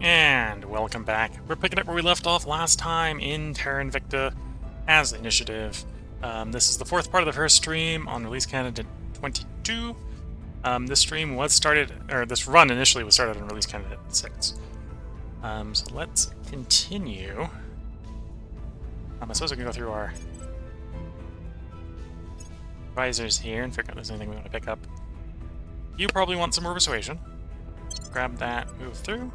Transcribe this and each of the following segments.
And welcome back. We're picking up where we left off last time in Terra Invicta as the Initiative. This is the fourth part of the first stream on release candidate 22. This stream was started, or this run initially was started on release candidate 6. So let's continue. I suppose we can go through our advisors here and figure out if there's anything we want to pick up. You probably want some more persuasion. Grab that, move through.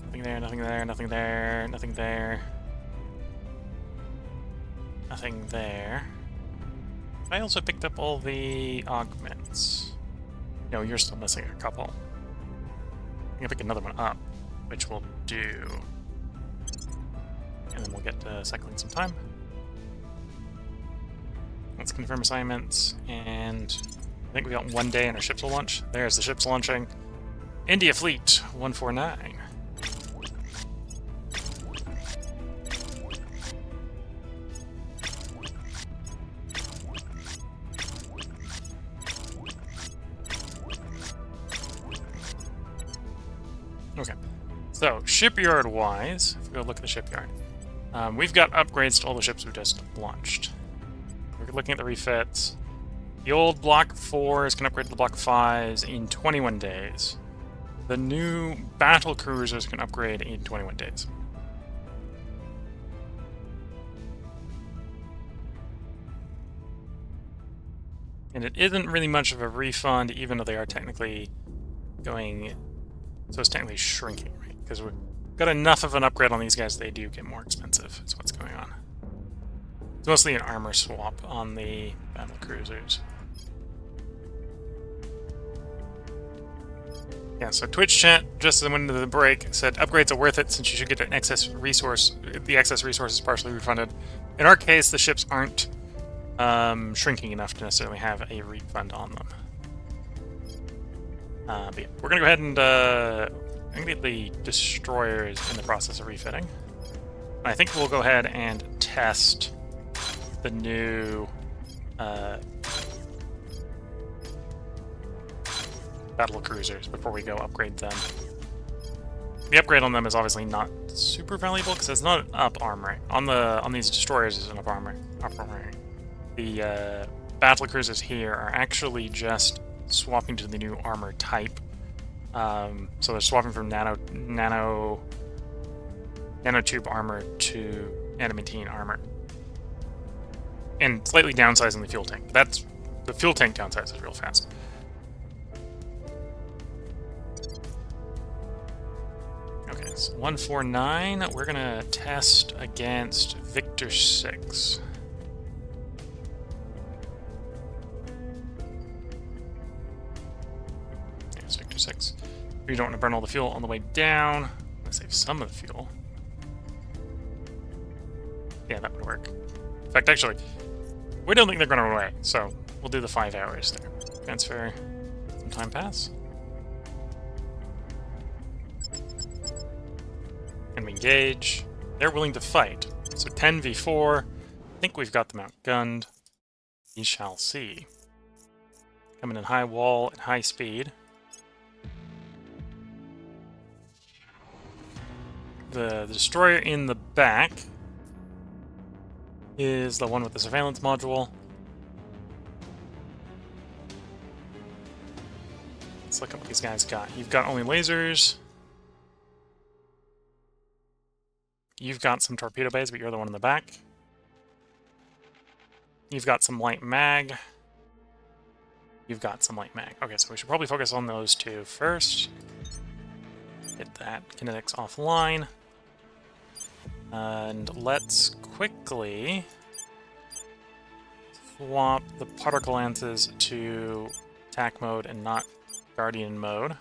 Nothing there, nothing there, nothing there, nothing there. Nothing there. I also picked up all the augments. No, you're still missing a couple. I'm gonna pick another one up, which we'll do. And then we'll get to cycling some time. Let's confirm assignments, and I think we got 1 day and our ships will launch. There's the ships launching. India Fleet 149. Okay, so shipyard-wise, if we go look at the shipyard, we've got upgrades to all the ships we've just launched. We're looking at the refits. The old Block 4s can upgrade to the Block 5s in 21 days. The new battle cruisers can upgrade in 21 days. And it isn't really much of a refund, even though they are technically going... So it's technically shrinking, right? Because we've got enough of an upgrade on these guys, they do get more expensive, is what's going on. It's mostly an armor swap on the battle cruisers. Yeah, so Twitch chat, just as I went into the break, said upgrades are worth it since you should get an excess resource. The excess resource is partially refunded. In our case, the ships aren't shrinking enough to necessarily have a refund on them. But yeah, we're going to go ahead and I'm going to get the destroyers in the process of refitting. I think we'll go ahead and test the new battle cruisers before we go upgrade them. The upgrade on them is obviously not super valuable because it's not an up armor. On these destroyers is an up armor. The battle cruisers here are actually just swapping to the new armor type. So they're swapping from nanotube armor to adamantine armor. And slightly downsizing the fuel tank. That's the fuel tank downsizes real fast. Okay, so 149, we're gonna test against Victor 6. There's Victor 6. You don't want to burn all the fuel on the way down. I'm gonna save some of the fuel. Yeah, that would work. In fact, actually, we don't think they're gonna run away, so we'll do the 5 hours there. Transfer some time pass. And we engage. They're willing to fight. So 10v4. I think we've got them outgunned. We shall see. Coming in high wall at high speed. The destroyer in the back is the one with the surveillance module. Let's look at what these guys got. You've got only lasers. You've got some torpedo bays, but you're the one in the back. You've got some light mag. You've got some light mag. Okay, so we should probably focus on those two first. Get that kinetics offline. And let's quickly swap the particle lances to attack mode and not guardian mode.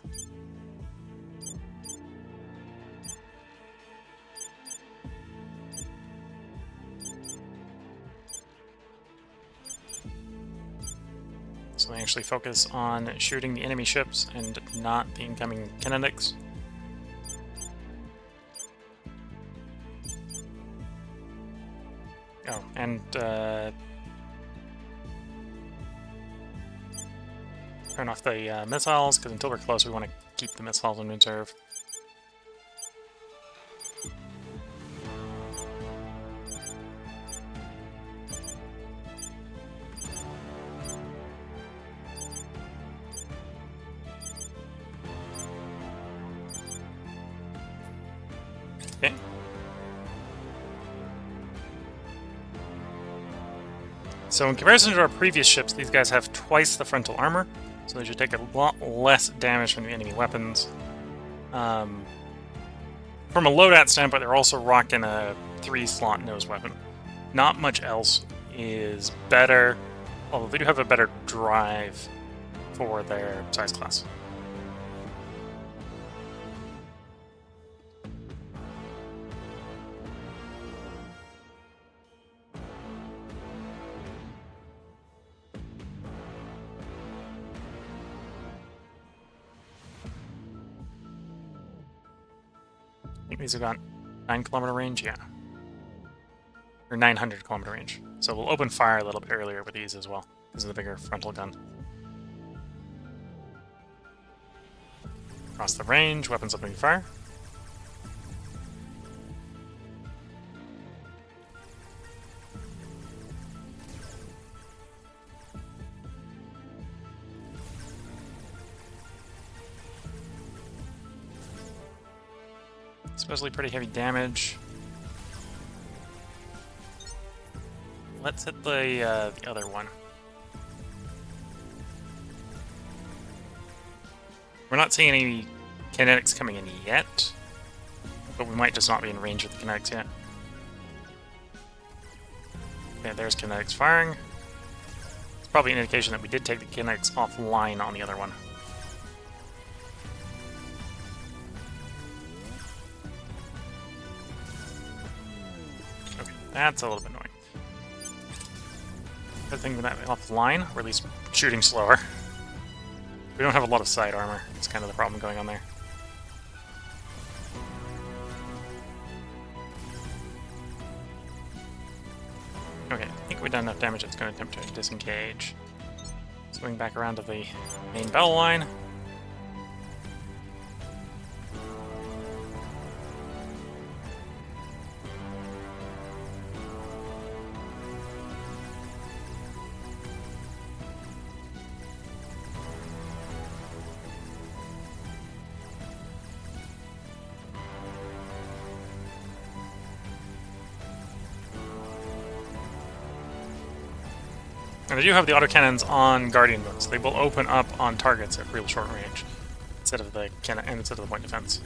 So we actually focus on shooting the enemy ships and not the incoming kinetics. Oh, and turn off the missiles, because until we're close we want to keep the missiles in reserve. Okay. So in comparison to our previous ships, these guys have twice the frontal armor, so they should take a lot less damage from the enemy weapons. From a loadout standpoint, they're also rocking a 3-slot nose weapon. Not much else is better, although they do have a better drive for their size class. I think these have got 9-kilometer range, yeah. Or 900-kilometer range. So we'll open fire a little bit earlier with these as well. This is the bigger frontal gun. Across the range, weapons opening fire. Supposedly pretty heavy damage. Let's hit the other one. We're not seeing any kinetics coming in yet, but we might just not be in range with the kinetics yet. Yeah, there's kinetics firing. It's probably an indication that we did take the kinetics offline on the other one. Okay, that's a little bit annoying. Good thing with that offline, or at least shooting slower. We don't have a lot of side armor. It's kind of the problem going on there. Okay, I think we've done enough damage. It's going to attempt to disengage. Swing back around to the main battle line. And I do have the autocannons on Guardian mode, so they will open up on targets at real short range instead of the point defense.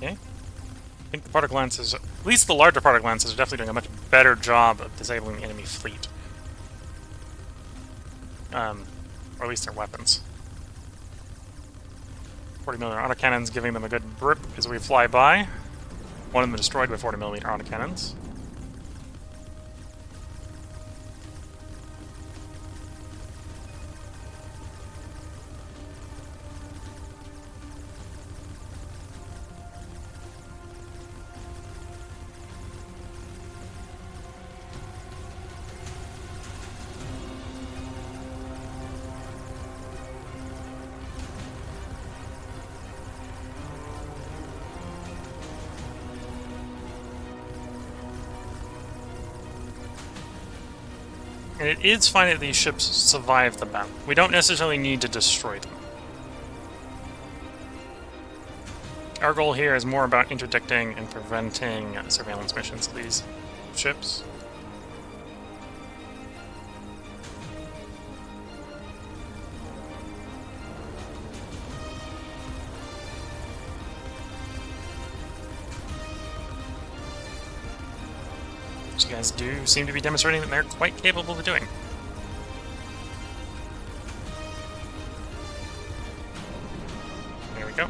Okay. I think the particle lances, at least the larger particle lances, are definitely doing a much better job of disabling the enemy fleet. Or at least their weapons. 40mm autocannons giving them a good grip as we fly by. One of them destroyed by 40mm autocannons. And it is fine that these ships survive the battle. We don't necessarily need to destroy them. Our goal here is more about interdicting and preventing surveillance missions of these ships. which you guys do seem to be demonstrating that they're quite capable of doing. There we go.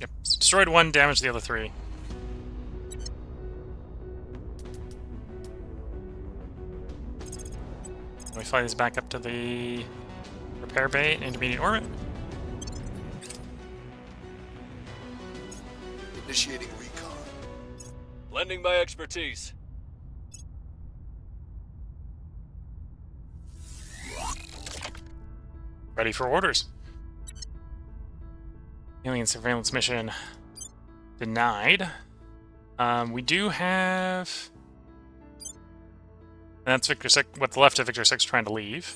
Yep, destroyed one, damaged the other three. We fly these back up to the repair bay in intermediate orbit. Initiating recon. Lending my expertise. Ready for orders. Alien surveillance mission denied. We do have... That's Victor 6, what's left of Victor 6 trying to leave.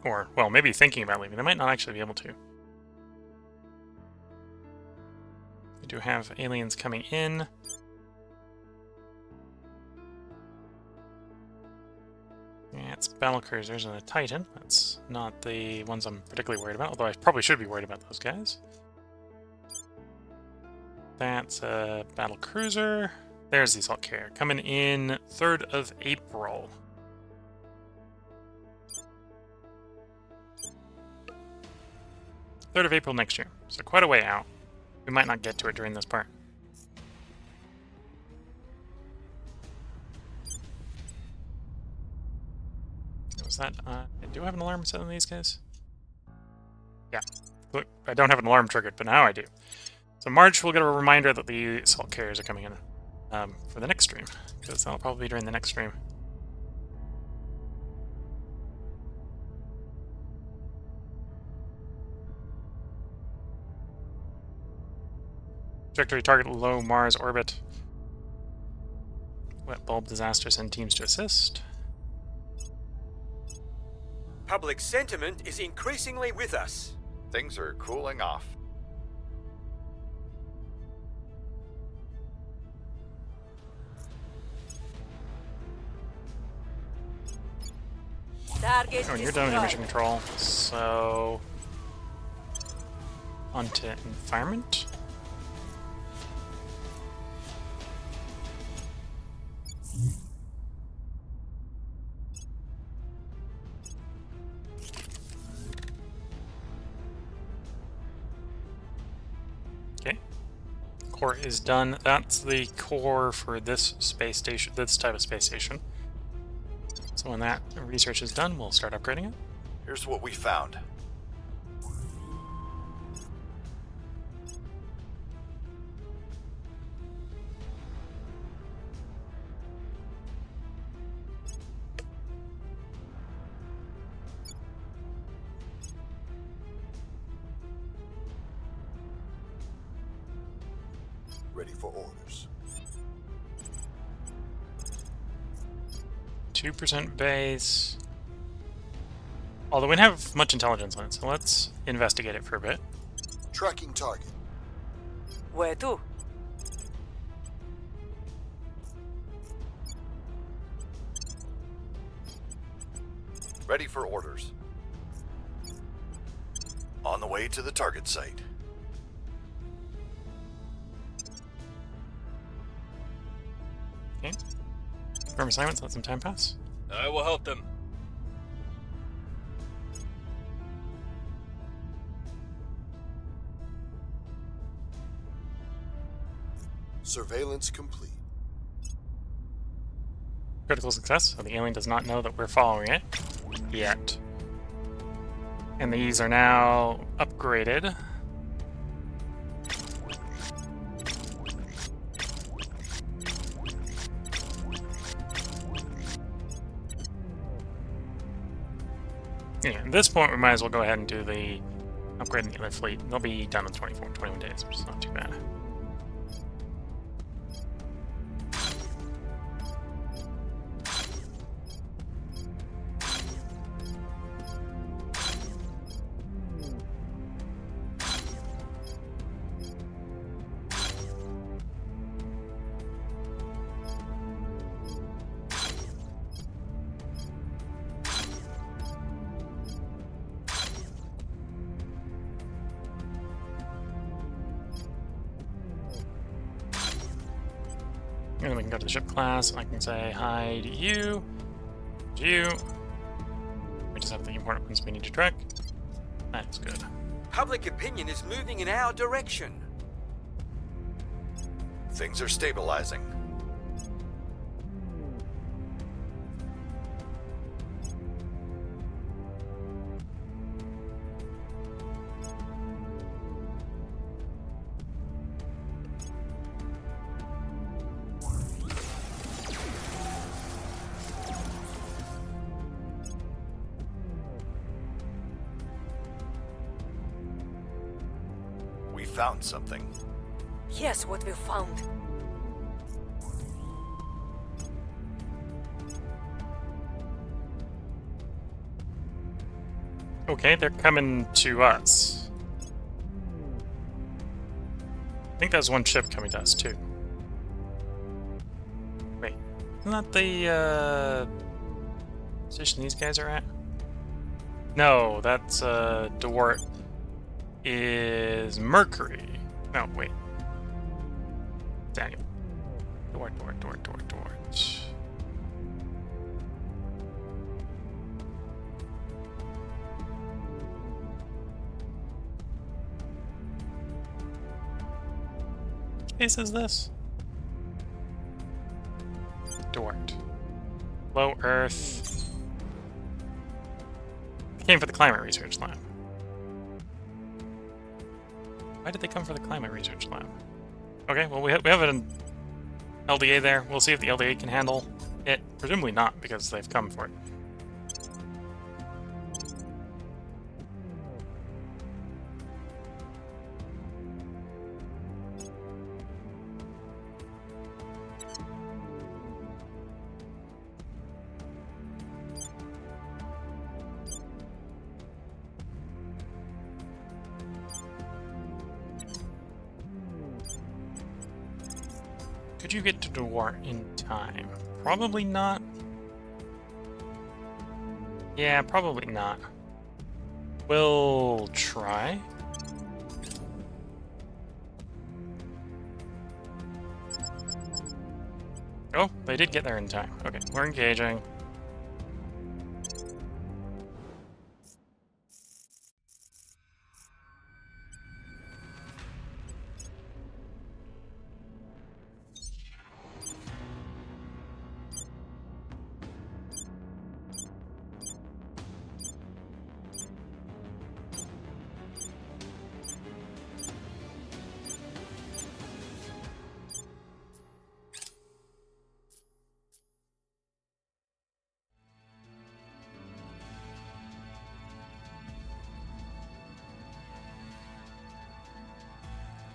Or, well, maybe thinking about leaving. They might not actually be able to. We do have aliens coming in. Yeah, it's battle cruisers and a Titan. That's not the ones I'm particularly worried about, although I probably should be worried about those guys. That's a battle cruiser. There's the assault carrier coming in 3rd of April. Third of April next year, so quite a way out. We might not get to it during this part. Was that? I do have an alarm set on these guys? Yeah. Look, I don't have an alarm triggered, but now I do. So March, we'll get a reminder that the assault carriers are coming in for the next stream, because that'll probably be during the next stream. Trajectory target low Mars orbit. Wet bulb disaster, send teams to assist. Public sentiment is increasingly with us. Things are cooling off. Target Oh, and you're done with your mission control, so... On to environment. Okay. Core is done. That's the core for this space station, this type of space station. So when that research is done, we'll start upgrading it. Here's what we found. Ready for orders. 2% base. Although we don't have much intelligence on it, so let's investigate it for a bit. Tracking target. Where to? Ready for orders. On the way to the target site. Okay. Confirm assignments, let some time pass. I will help them. Surveillance complete. Critical success, so the alien does not know that we're following it yet. And these are now upgraded. Yeah, at this point we might as well go ahead and do the upgrade in the other fleet. They'll be done in 21 days, which is not too bad. And then we can go to the ship class, and I can say hi to you, to you. We just have the important ones we need to track. That's good. Public opinion is moving in our direction. Things are stabilizing. We found something. Yes, what we found. Okay, they're coming to us. I think there's one ship coming to us, too. Wait, isn't that the, station these guys are at? No, that's, Dwart is Mercury. No, wait. Daniel. Dwart. Case is this? Dwart. Low Earth. Came for the Climate Research Lab. Why did they come for the Climate Research Lab? Okay, well, we have an LDA there. We'll see if the LDA can handle it. Presumably not, because they've come for it. Could you get to Dwart in time? Probably not. Yeah, probably not. We'll try. Oh, they did get there in time. Okay, we're engaging.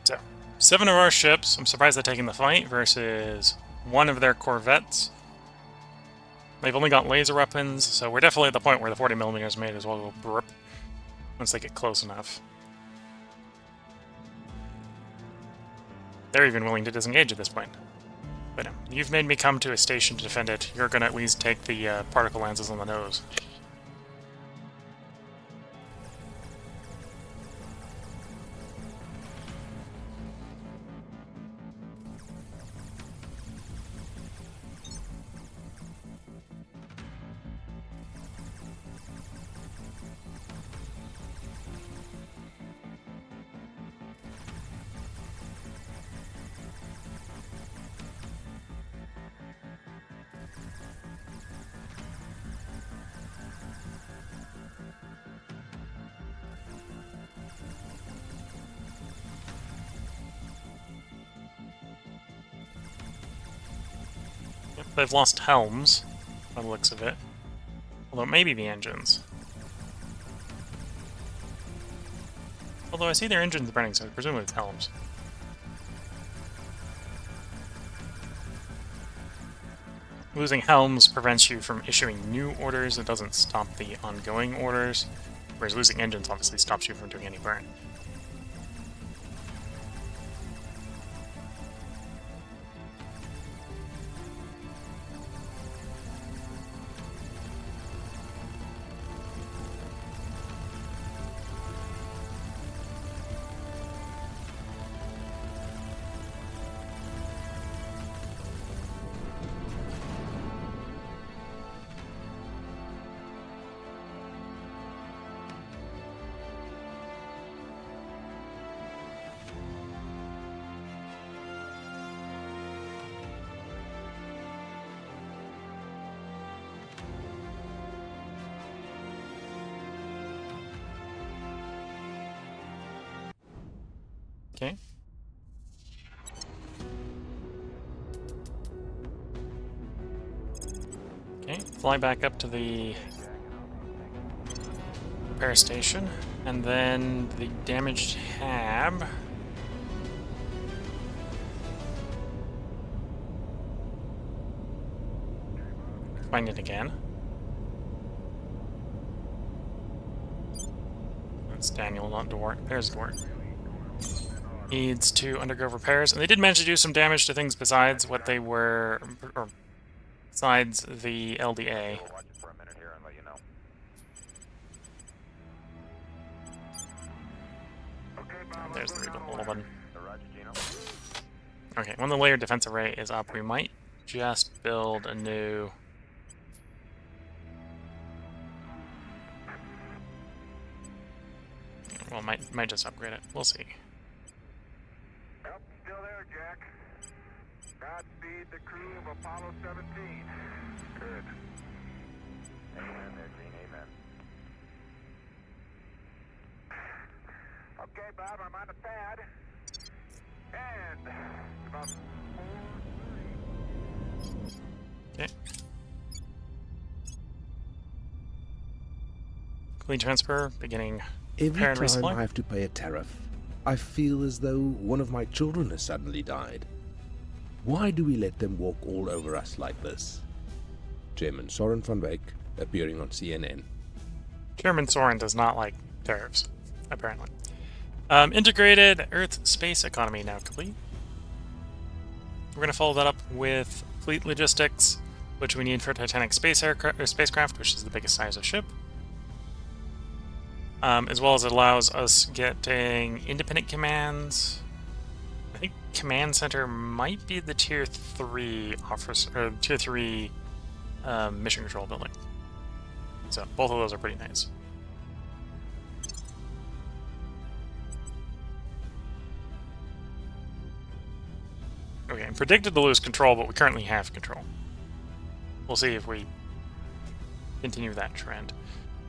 So, 7 of our ships. I'm surprised they're taking the fight versus 1 of their corvettes. They've only got laser weapons, so we're definitely at the point where the 40mm may as well go burp once they get close enough. They're even willing to disengage at this point. But no, you've made me come to a station to defend it. You're gonna at least take the particle lances on the nose. They've lost helms, by the looks of it. Although maybe the engines. Although I see their engines burning, so presumably it's helms. Losing helms prevents you from issuing new orders. It doesn't stop the ongoing orders. Whereas losing engines obviously stops you from doing any burn. Okay. Okay, fly back up to the repair station, and then the damaged hab. Find it again. That's Daniel, not Dort. There's Dort. Needs to undergo repairs, and they did manage to do some damage to things besides what they were, or besides the LDA. And there's the rebuild little one. Okay, when the layered defense array is up, we might just build a new. Well, might just upgrade it. We'll see. Yep, still there, Jack. Godspeed the crew of Apollo 17. Good. Amen there, Gene. Amen. Okay, Bob, I'm on the pad. And about 4:30. Okay. Clean transfer, beginning. Every Repair and time resupply? I have to pay a tariff, I feel as though one of my children has suddenly died. Why do we let them walk all over us like this? Chairman Soren van Wyk, appearing on CNN. Chairman Soren does not like tariffs, apparently. Integrated Earth space economy now complete. We're going to follow that up with fleet logistics, which we need for Titanic spacecraft, which is the biggest size of ship. As well as it allows us getting independent commands. I think command center might be the tier 3 or tier 3 mission control building. So both of those are pretty nice. Okay, I'm predicted to lose control, but we currently have control. We'll see if we continue that trend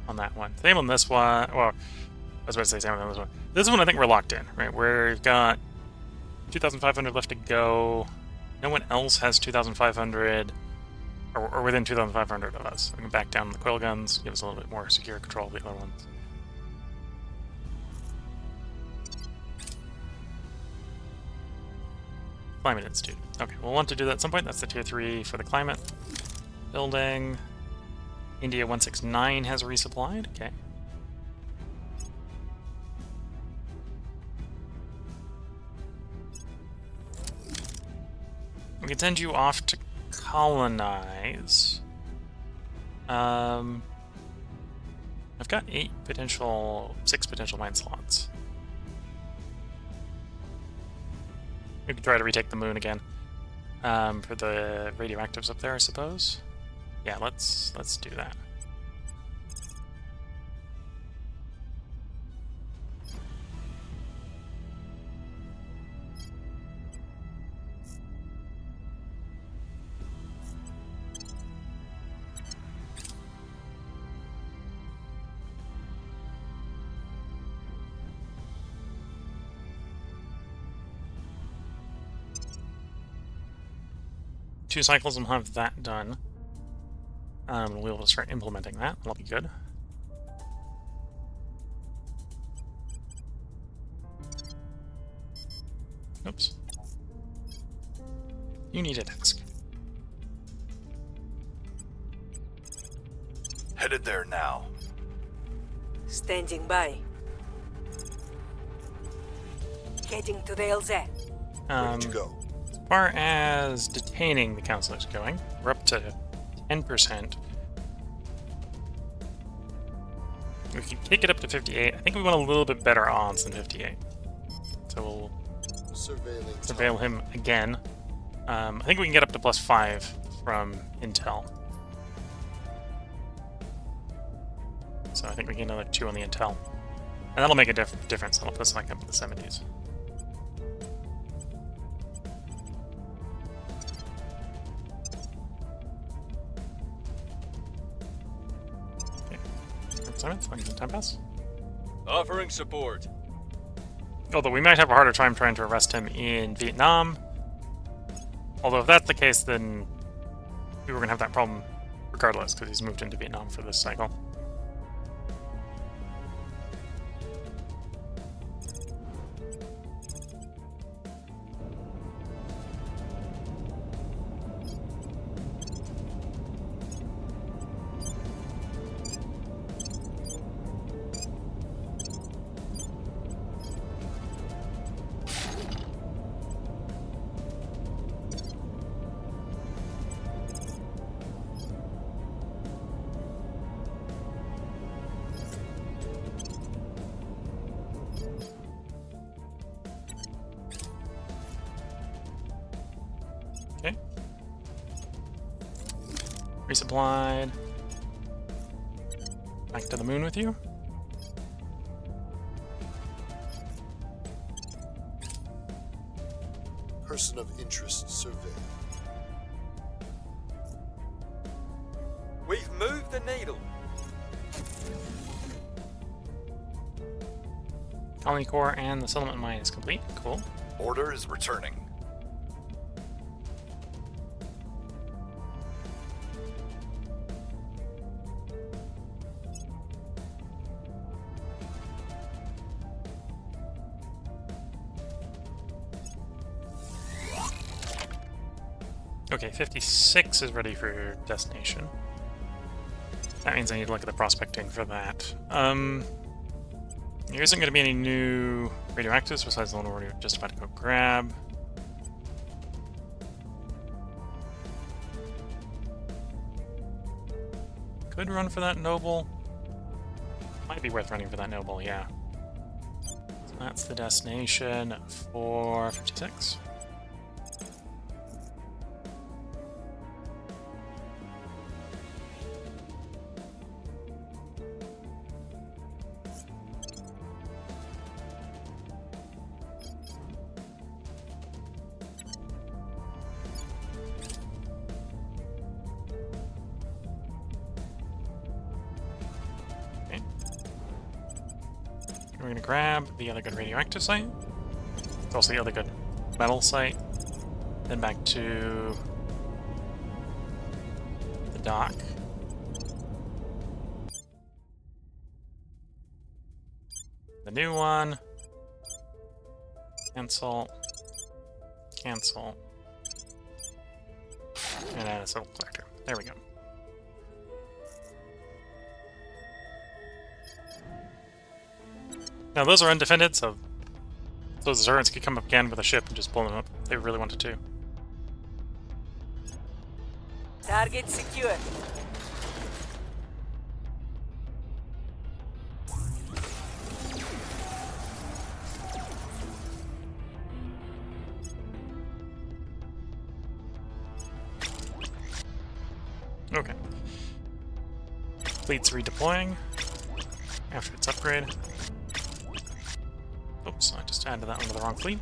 on that one. Same on this one. Well, I was about to say same on this one. This one I think we're locked in, right? We've got 2,500 left to go. No one else has 2,500, or within 2,500 of us. We can back down the coil guns, give us a little bit more secure control of the other ones. Climate Institute. Okay, we'll want to do that at some point. That's the tier 3 for the climate building. India 169 has resupplied. Okay. We can send you off to colonize. I've got 6 potential mine slots. We could try to retake the moon again. For the radioactives up there, I suppose. Yeah, let's do that. Two cycles and we'll have that done. We'll be able to start implementing that. That'll be good. Oops. You need a desk. Headed there now. Standing by. Heading to the LZ. Ready to go. As far as detaining the council is going, we're up to 10%. We can kick it up to 58. I think we want a little bit better odds than 58. So we'll surveil him again. I think we can get up to +5 from intel. So I think we get another 2 on the intel. And that'll make a difference. That'll put us like up in the 70s. Time pass? Offering support. Although we might have a harder time trying to arrest him in Vietnam. Although if that's the case, then we were going to have that problem regardless, because he's moved into Vietnam for this cycle. Okay. Resupplied. Back to the moon with you. Person of interest survey. We've moved the needle. Colony core and the settlement mine is complete. Cool. Order is returning. Okay, 56 is ready for destination. That means I need to look at the prospecting for that. There isn't going to be any new radioactives besides the one we're just about to go grab. Could run for that noble. Might be worth running for that noble, yeah. So that's the destination for 56. We're going to grab the other good radioactive site. It's also the other good metal site. Then back to the dock. The new one. Cancel. Cancel. And add a civil collector. There we go. Now those are undefended, so those Zerans could come up again with a ship and just blow them up if they really wanted to. Target secure. Okay. Fleet's redeploying after its upgrade. Oops, I just added that one to the wrong fleet.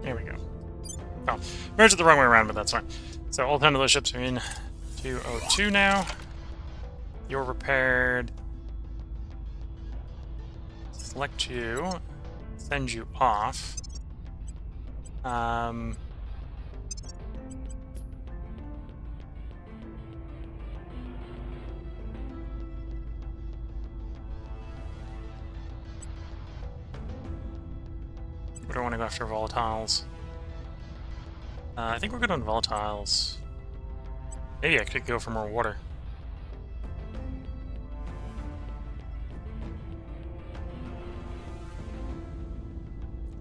There we go. Oh, merged it the wrong way around, but that's fine. So all 10 of those ships are in 202 now. You're repaired. Select you. Send you off. We don't want to go after volatiles. I think we're good on volatiles. Maybe I could go for more water.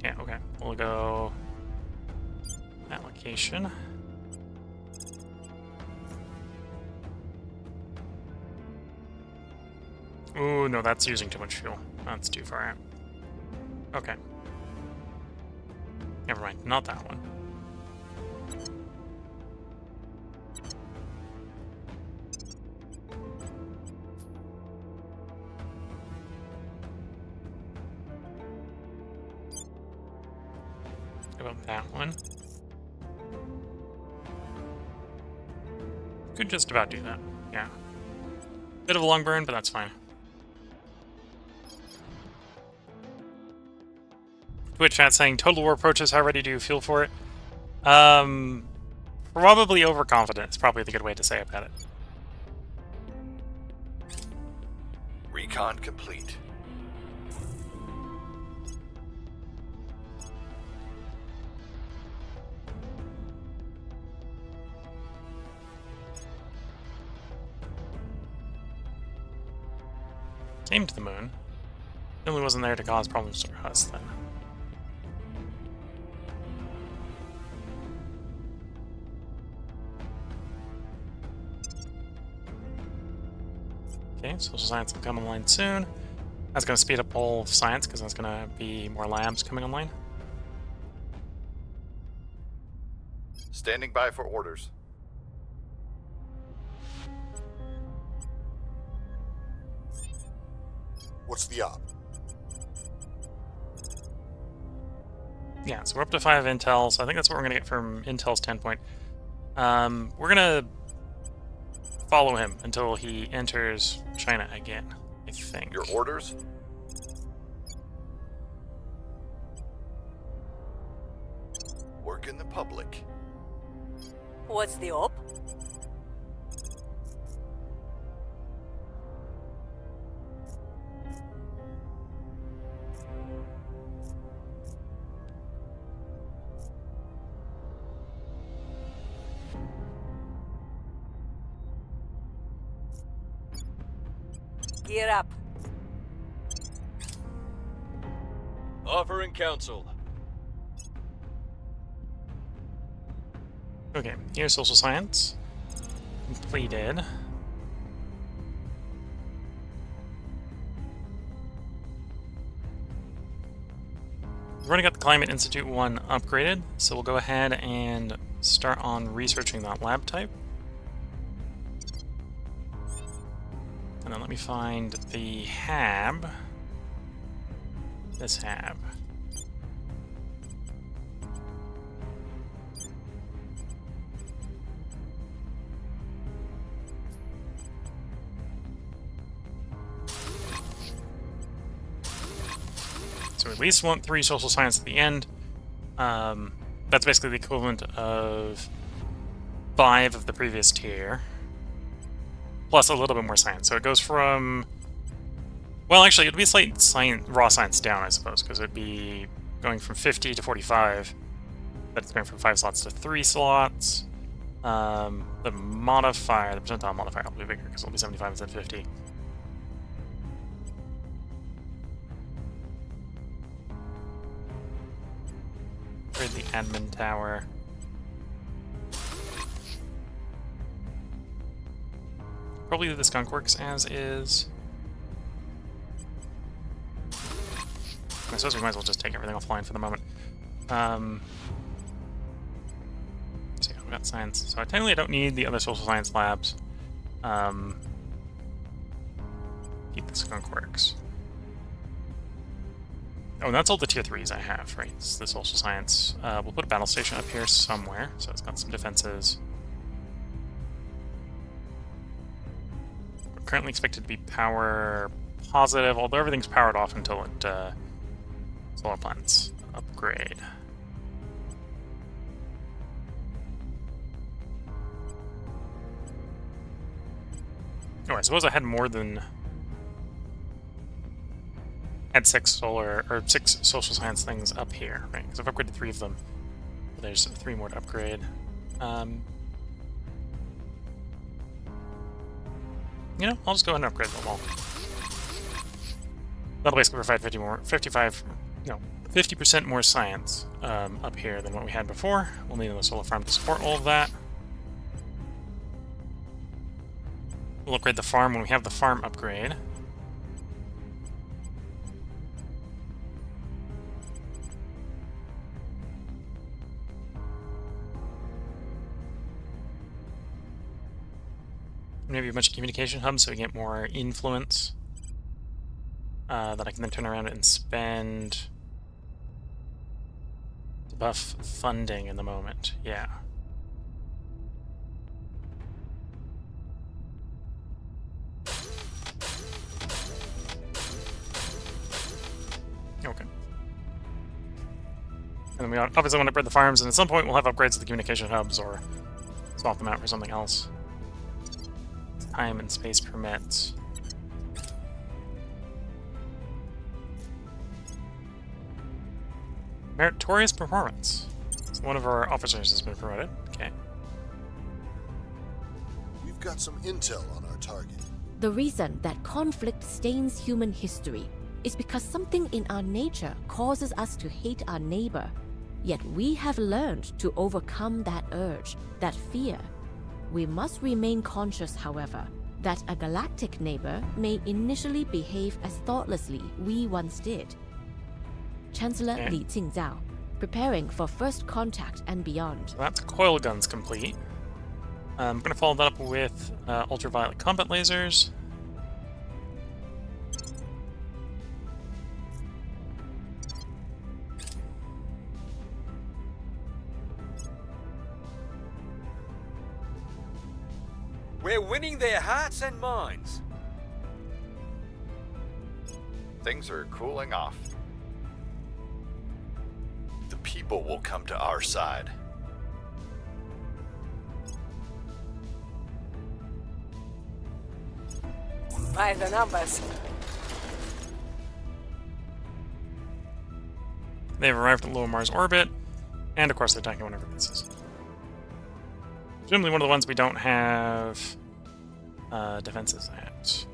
Yeah, okay. We'll go location. Ooh, no, that's using too much fuel. That's too far out. Okay. Never mind, not that one. How about that one? Could just about do that, yeah. Bit of a long burn, but that's fine. Twitch chat saying Total War approaches, how ready do you feel for it? Probably overconfident is probably the good way to say about it. Recon complete. Came to the moon. Only wasn't there to cause problems for us then. Okay, social science will come online soon. That's going to speed up all of science because there's going to be more labs coming online. Standing by for orders. What's the op? Yeah, so we're up to 5 intel, so I think that's what we're going to get from intel's 10 point. We're going to follow him until he enters China again, I think. Your orders? Work in the public. What's the op? Gear up. Offering counsel. Okay, here's social science. Completed. We've already got the Climate Institute 1 upgraded, so we'll go ahead and start on researching that lab type. And then let me find the hab. This hab. So we at least want 3 social science at the end. That's basically the equivalent of 5 of the previous tier. Plus a little bit more science. So it goes from... Well, actually, it'd be a slight raw science down, I suppose, because it'd be going from 50 to 45. But it's going from 5 slots to 3 slots. The modifier, the percentile modifier will be bigger, because it'll be 75 instead of 50. Where's the admin tower? Probably the skunk works as is. I suppose we might as well just take everything offline for the moment. So yeah, we got science. So technically I don't need the other social science labs. Keep the skunk works. Oh, and that's all the tier 3s I have, right? It's the social science. We'll put a battle station up here somewhere, so it's got some defenses. We're currently expected to be power positive, although everything's powered off until it solar plants upgrade. Oh, I suppose I had more than... had 6 solar or 6 social science things up here, right? Because I've upgraded 3 of them. There's 3 more to upgrade. You know, I'll just go ahead and upgrade them all. That'll basically provide 55 50% more science up here than what we had before. We'll need a solar farm to support all of that. We'll upgrade the farm when we have the farm upgrade. Maybe a bunch of communication hubs so we get more influence that I can then turn around and spend to buff funding in the moment. Yeah. Okay. And then we obviously want to upgrade the farms, and at some point we'll have upgrades to the communication hubs or swap them out for something else. Time and space permits. Meritorious performance. So one of our officers has been promoted. Okay. We've got some intel on our target. The reason that conflict stains human history is because something in our nature causes us to hate our neighbor. Yet we have learned to overcome that urge, that fear. We must remain conscious, however, that a galactic neighbor may initially behave as thoughtlessly we once did. Chancellor Li Jingzhao, preparing for first contact and beyond. So that's coil guns complete. I'm going to follow that up with ultraviolet combat lasers. We're winning their hearts and minds. Things are cooling off. The people will come to our side. By the numbers. They've arrived at low Mars orbit, and of course they're attacking one of our bases. Presumably one of the ones we don't have defenses at.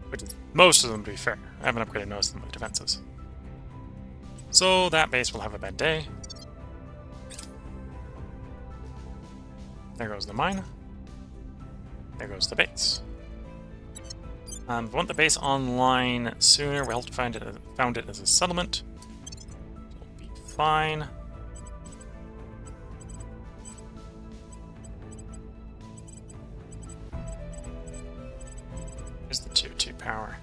Which is most of them, to be fair. I haven't upgraded most of them with defenses. So that base will have a bad day. There goes the mine. There goes the base. We want the base online sooner. We'll have to found it as a settlement. It'll be fine. Here's the tier 2 power.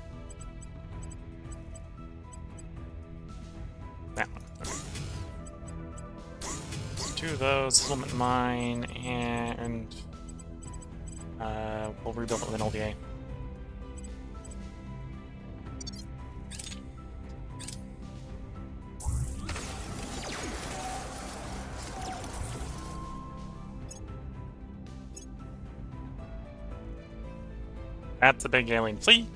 That one. Okay. Two of those, settlement mine, and we'll rebuild it with an LDA. That's a big alien fleet.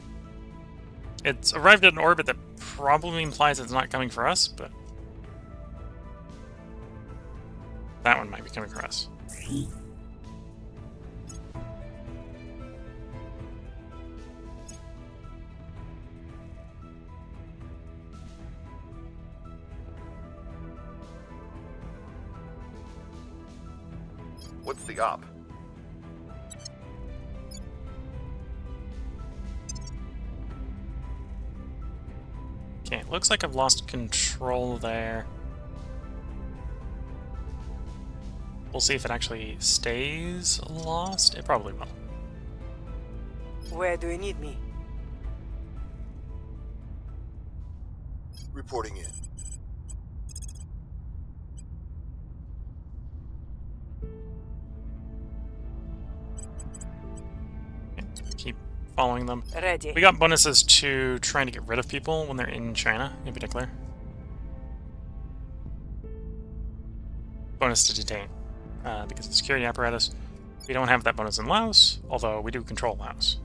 It's arrived at an orbit that probably implies it's not coming for us, but that one might be coming for us. What's the op? Okay, looks like I've lost control there. We'll see if it actually stays lost. It probably will. Where do you need me? Reporting in. Keep following them. Ready. We got bonuses to trying to get rid of people when they're in China, in particular. Bonus to detain. Because of the security apparatus. We don't have that bonus in Laos, although we do control Laos.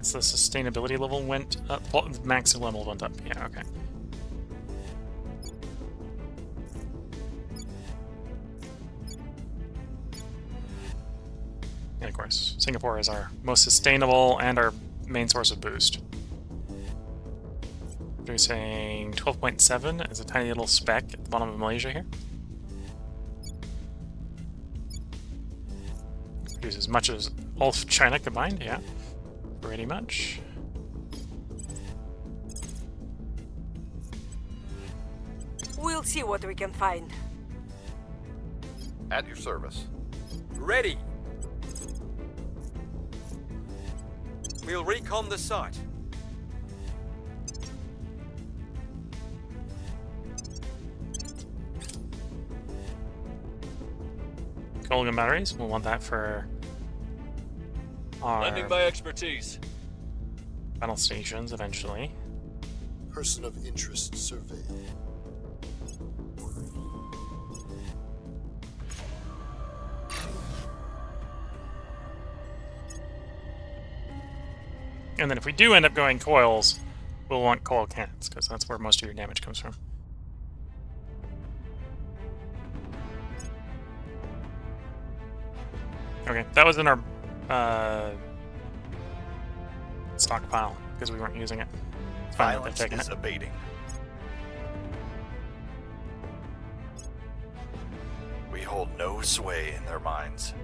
It's the sustainability level went up. Well, the max level went up. Yeah, okay. And of course, Singapore is our most sustainable and our main source of boost. Producing 12.7 is a tiny little speck at the bottom of Malaysia here. Produce as much as all of China combined, yeah. Pretty much. We'll see what we can find. At your service. Ready. We'll recon the site. Gold gun batteries, we'll want that for our Lending my expertise. battle stations eventually. Person of interest survey. And then if we do end up going coils, we'll want coil cannons, because that's where most of your damage comes from. Okay, that was in our stockpile, because we weren't using it. It's fine that they've Violence taken is it. abating. We hold no sway in their minds.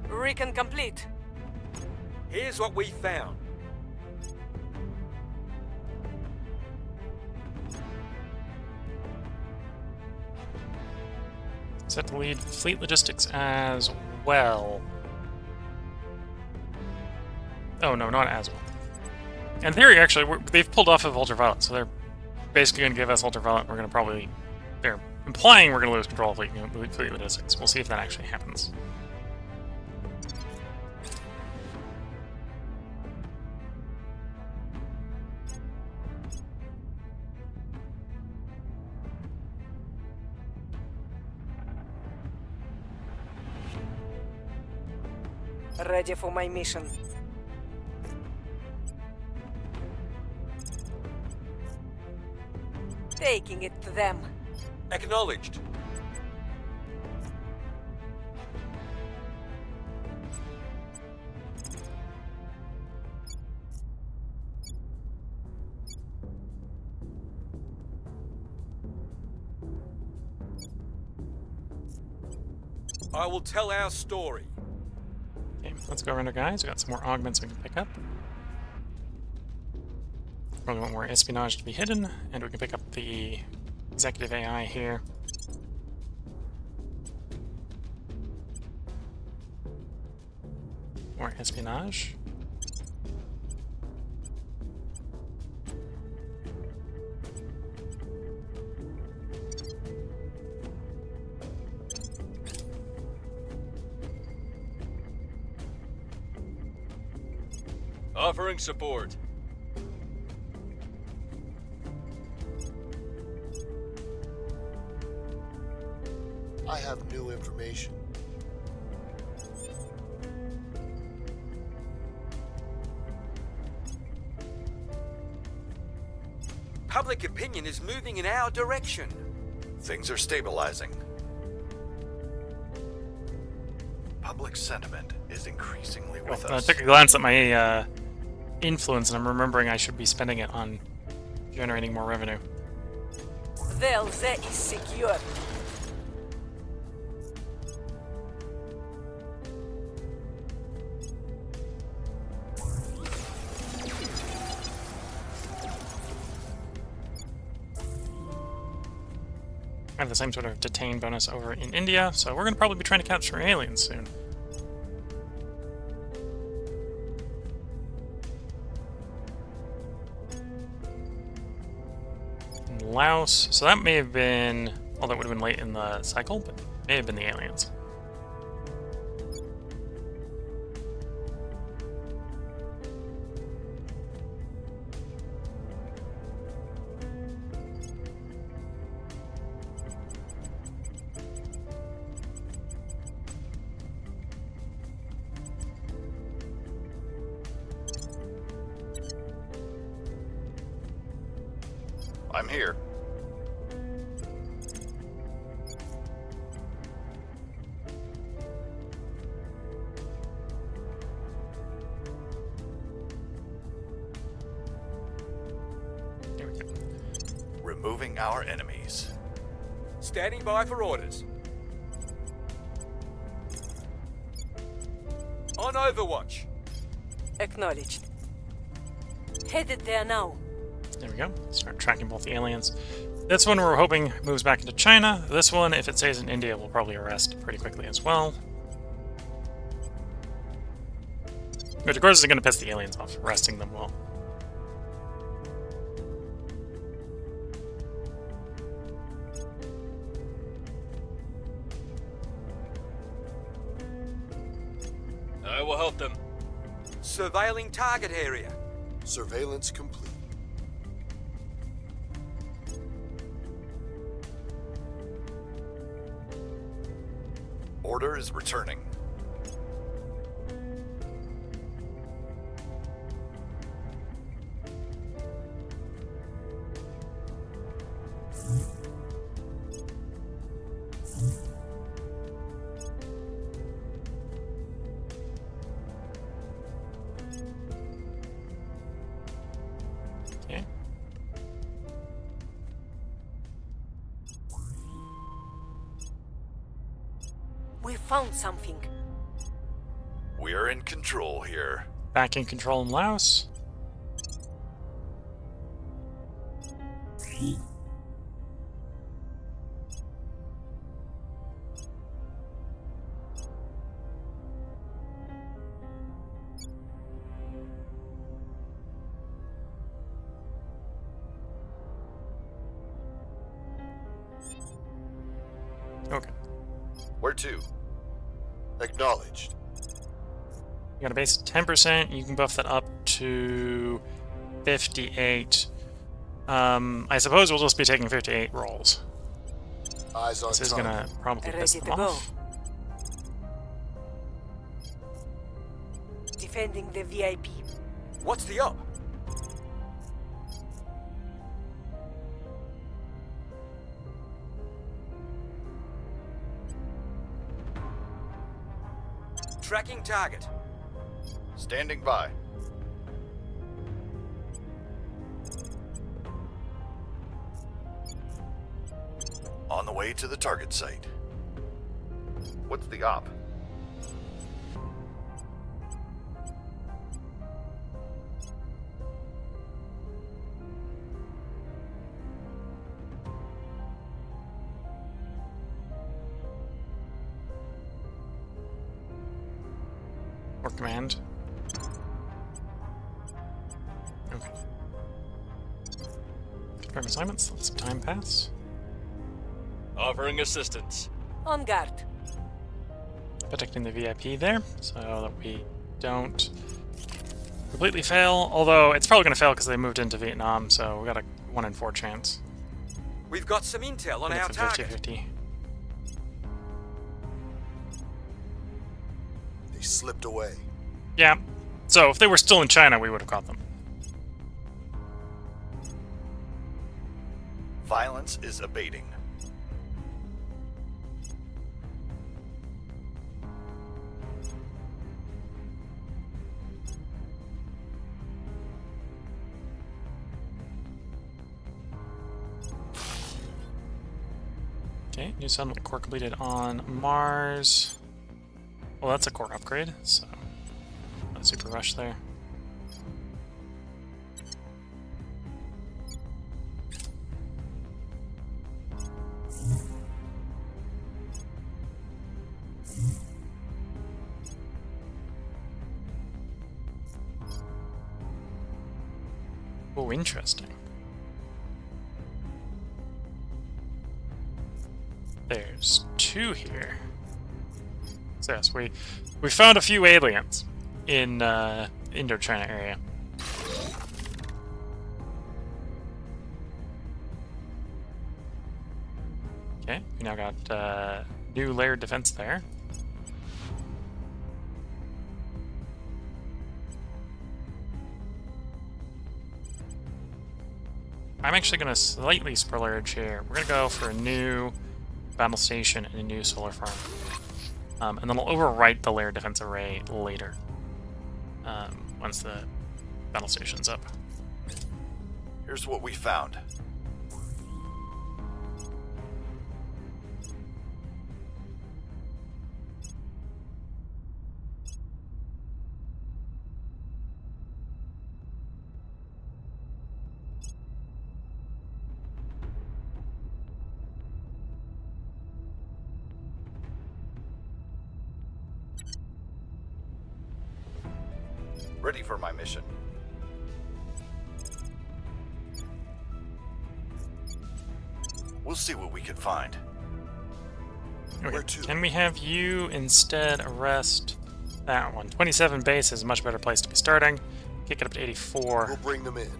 Recon complete. Here's what we found. Set to lead fleet logistics as well. Oh no, not as well. In theory, actually, they've pulled off of ultraviolet, so they're basically going to give us ultraviolet. We're going to probably... They're implying we're going to lose control of fleet logistics. We'll see if that actually happens. Ready for my mission. Taking it to them. Acknowledged. I will tell our story. Okay, let's go around our guys. We got some more augments we can pick up. Probably want more espionage to be hidden, and we can pick up the executive AI here. More espionage. Offering support. I have new information. Public opinion is moving in our direction. Things are stabilizing. Public sentiment is increasingly with I us. took a glance at my influence, and I'm remembering I should be spending it on generating more revenue. Well, that is secure. I have the same sort of detain bonus over in India, so we're going to probably be trying to capture aliens soon. In Laos, so that may have been... Well, that would have been late in the cycle, but May have been the aliens. I'm here. There we go. Removing our enemies. Standing by for orders. On Overwatch. Acknowledged. Headed there now. There we go. Start tracking both the aliens. This one we're hoping moves back into China. This one, if it stays in India, we'll probably arrest pretty quickly as well. Which of course is going to piss the aliens off. Arresting them will. I will help them. Surveilling target area. Surveillance complete. Order is returning. Okay. We found something. We are in control here. Back in control in Laos. Okay. Where to? Acknowledged. You got a base of 10%. You can buff that up to 58. I suppose we'll just be taking 58 rolls. Eyes on This is target. gonna probably piss Ready to them go. off. Defending the VIP. What's the up? Tracking target. Standing by. On the way to the target site. What's the op? Or command. Okay. Confirm assignments. Let some time pass. Offering assistance. On guard. Protecting the VIP there, so that we don't completely fail. Although it's probably going to fail because they moved into Vietnam, so we got a 1 in 4 chance. We've got some intel on But our it's a target. 50-50. They slipped away. Yeah. So if they were still in China, we would have caught them. Violence is abating. Okay, new settlement core completed on Mars. Well, that's a core upgrade, so not a super rush there. Oh, interesting. There's 2 here. So yes, we found a few aliens in Indochina area. Okay, we now got new layered defense there. I'm actually going to slightly splurge here. We're going to go for a new battle station and a new solar farm. And then I'll overwrite the layered defense array later, once the battle station's up. Here's what we found. Ready for my mission. We'll see what we can find. Okay. Where to? Can we have you instead arrest that one? 27 base is a much better place to be starting. Kick it up to 84. We'll bring them in.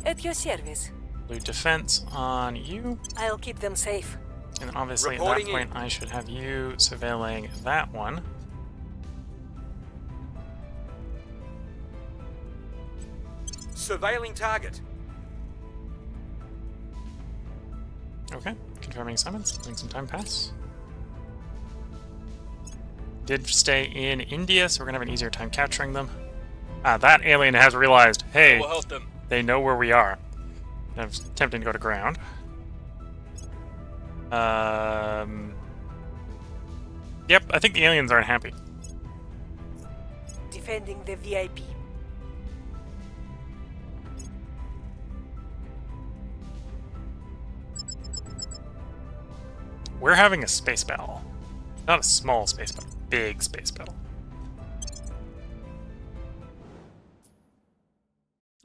At your service. Blue defense on you. I'll keep them safe. And then obviously at that Reporting point I should have you surveilling that one. Surveilling target. Okay, confirming summons, letting some time pass. Did stay in India, so we're gonna have an easier time capturing them. That alien has realized, I hey, will help them. they know where we are. I'm attempting to go to ground. Yep, I think the aliens aren't happy. Defending the VIP. We're having a space battle. Not a small space battle, big space battle.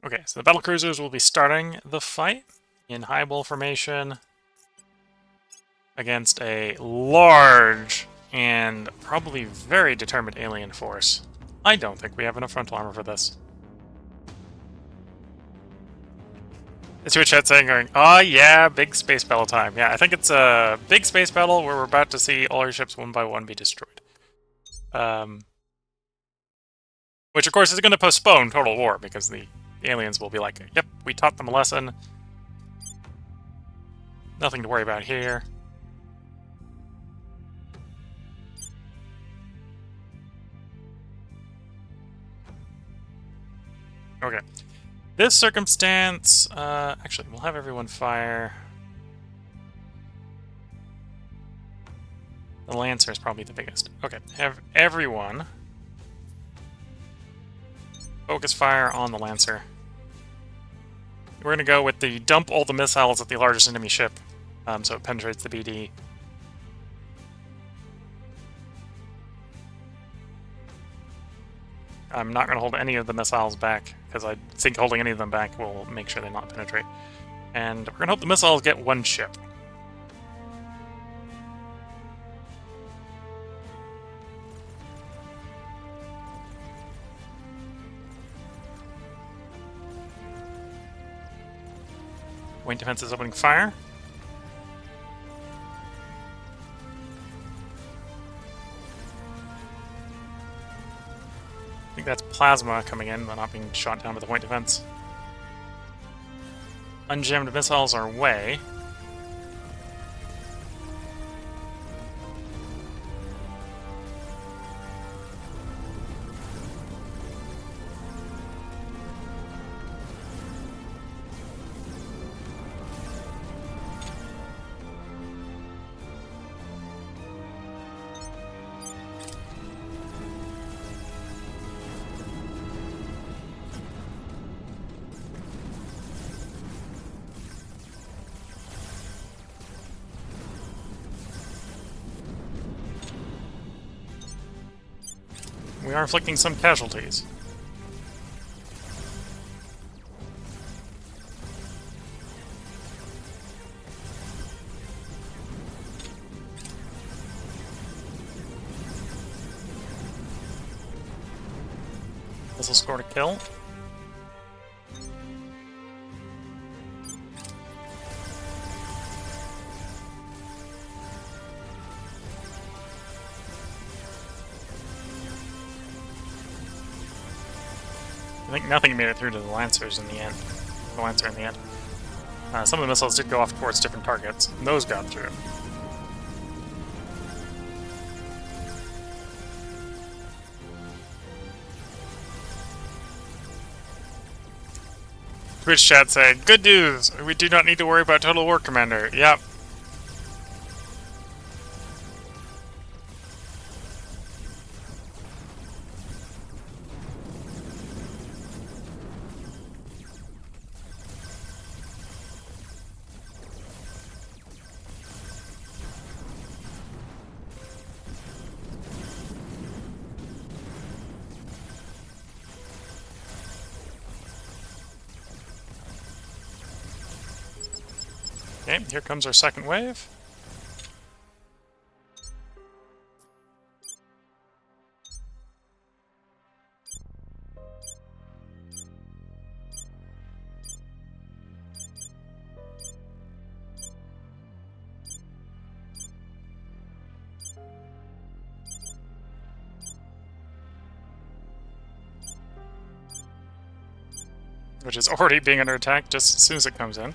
Okay, so the battle cruisers will be starting the fight in highball formation against a large and probably very determined alien force. I don't think we have enough frontal armor for this. It's your chat saying, going, oh yeah, big space battle time. Yeah, I think it's a big space battle where we're about to see all our ships one by one be destroyed. Which of course is going to postpone total war, because the aliens will be like, yep, we taught them a lesson. Nothing to worry about here. Okay. This circumstance, actually, we'll have everyone fire. The Lancer is probably the biggest. Okay, have everyone focus fire on the Lancer. We're going to go with the dump all the missiles at the largest enemy ship, so it penetrates the BD. I'm not going to hold any of the missiles back, because I think holding any of them back will make sure they not penetrate. And we're going to hope the missiles get one ship. Wing defense is opening fire. I think that's plasma coming in, but not being shot down with the point defense. Ungemmed missiles are away. We are inflicting some casualties. Missile score to kill. I think nothing made it through to the Lancers in the end. The Lancer in the end. Some of the missiles did go off towards different targets, and those got through. Twitch chat said, "Good news! We do not need to worry about Total War Commander." Yep. Okay, here comes our second wave. Which is already being under attack just as soon as it comes in.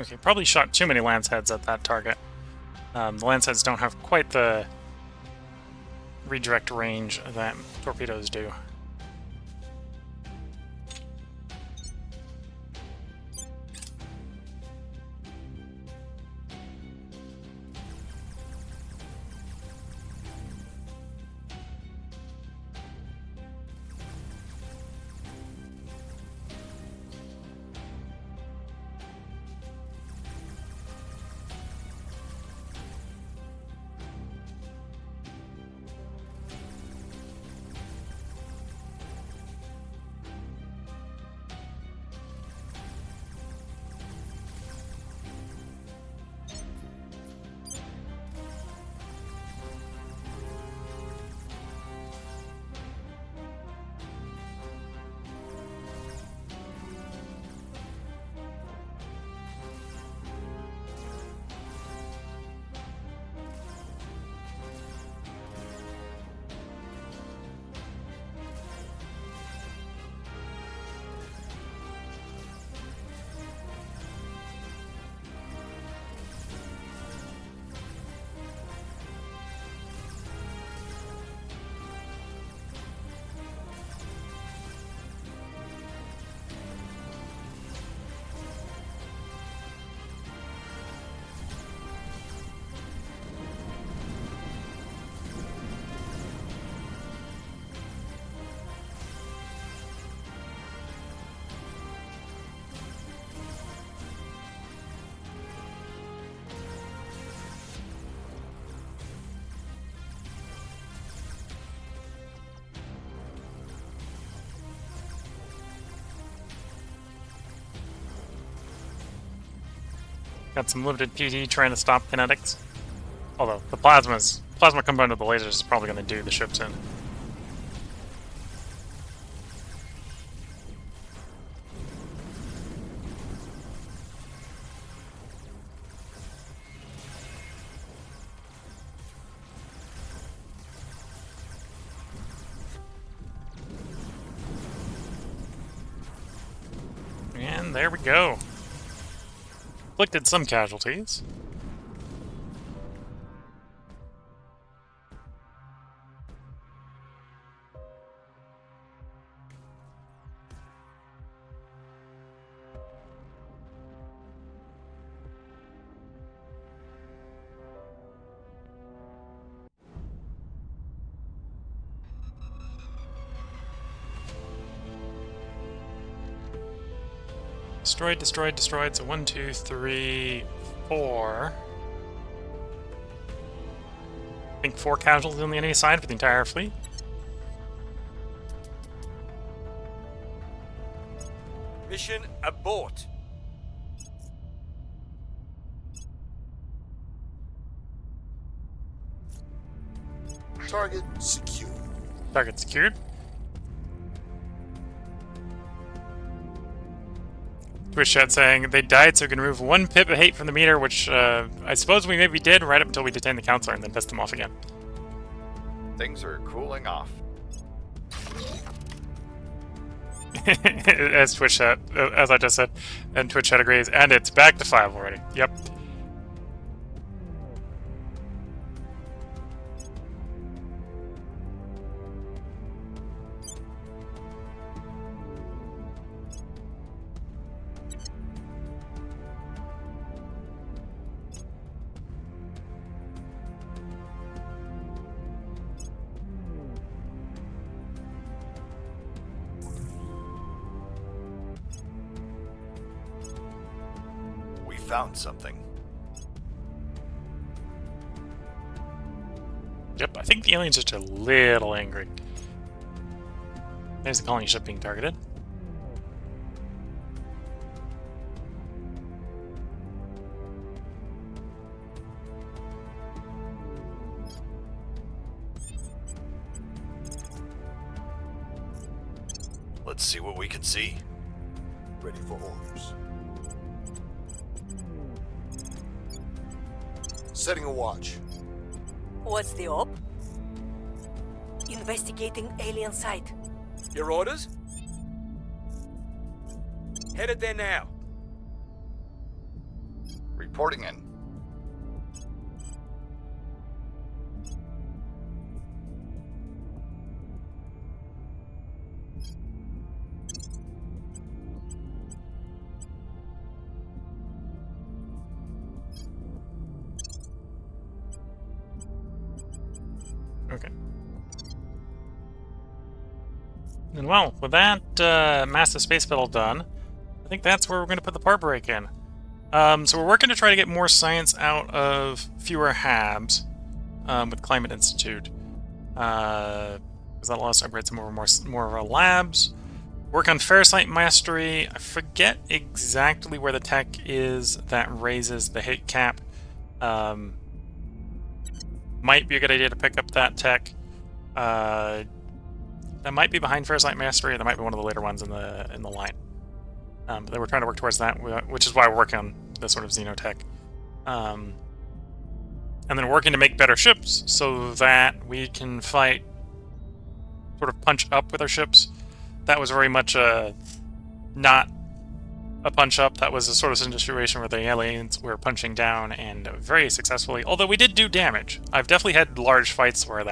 Okay, probably shot too many lance heads at that target. The lance heads don't have quite the redirect range that torpedoes do. Got some limited PT trying to stop kinetics. Although the plasma combined with the lasers is probably going to do the ships in. And there we go. Inflicted some casualties. Destroyed, destroyed, destroyed. So 1, 2, 3, 4. I think 4 casualties on the enemy side for the entire fleet. Mission abort. Target secure. Target secured. Twitch chat saying they died so we can remove 1 pip of hate from the meter, which I suppose we maybe did right up until we detained the counselor and then pissed them off again. Things are cooling off. As Twitch chat, as I just said, and Twitch chat agrees, and it's back to 5 already. Yep. Found something. Yep, I think the alien's just a little angry. There's the colony ship being targeted. Let's see what we can see. Ready for orders. Setting a watch. What's the op? Investigating alien site. Your orders? Headed there now. Reporting in. Okay. And well, with that massive space battle done, I think that's where we're going to put the part break in. So we're working to try to get more science out of fewer HABs with Climate Institute. Because that allows us to upgrade some more of our labs. Work on Ferrocite Mastery. I forget exactly where the tech is that raises the hit cap. Might be a good idea to pick up that tech. That might be behind Ferrocite Mastery, or that might be one of the later ones in the line. But we're trying to work towards that, which is why we're working on this sort of Xenotech. And then working to make better ships so that we can fight, sort of punch up with our ships. That was very much not a punch up. That was a sort of situation where the aliens were punching down, and very successfully. Although we did do damage. I've definitely had large fights where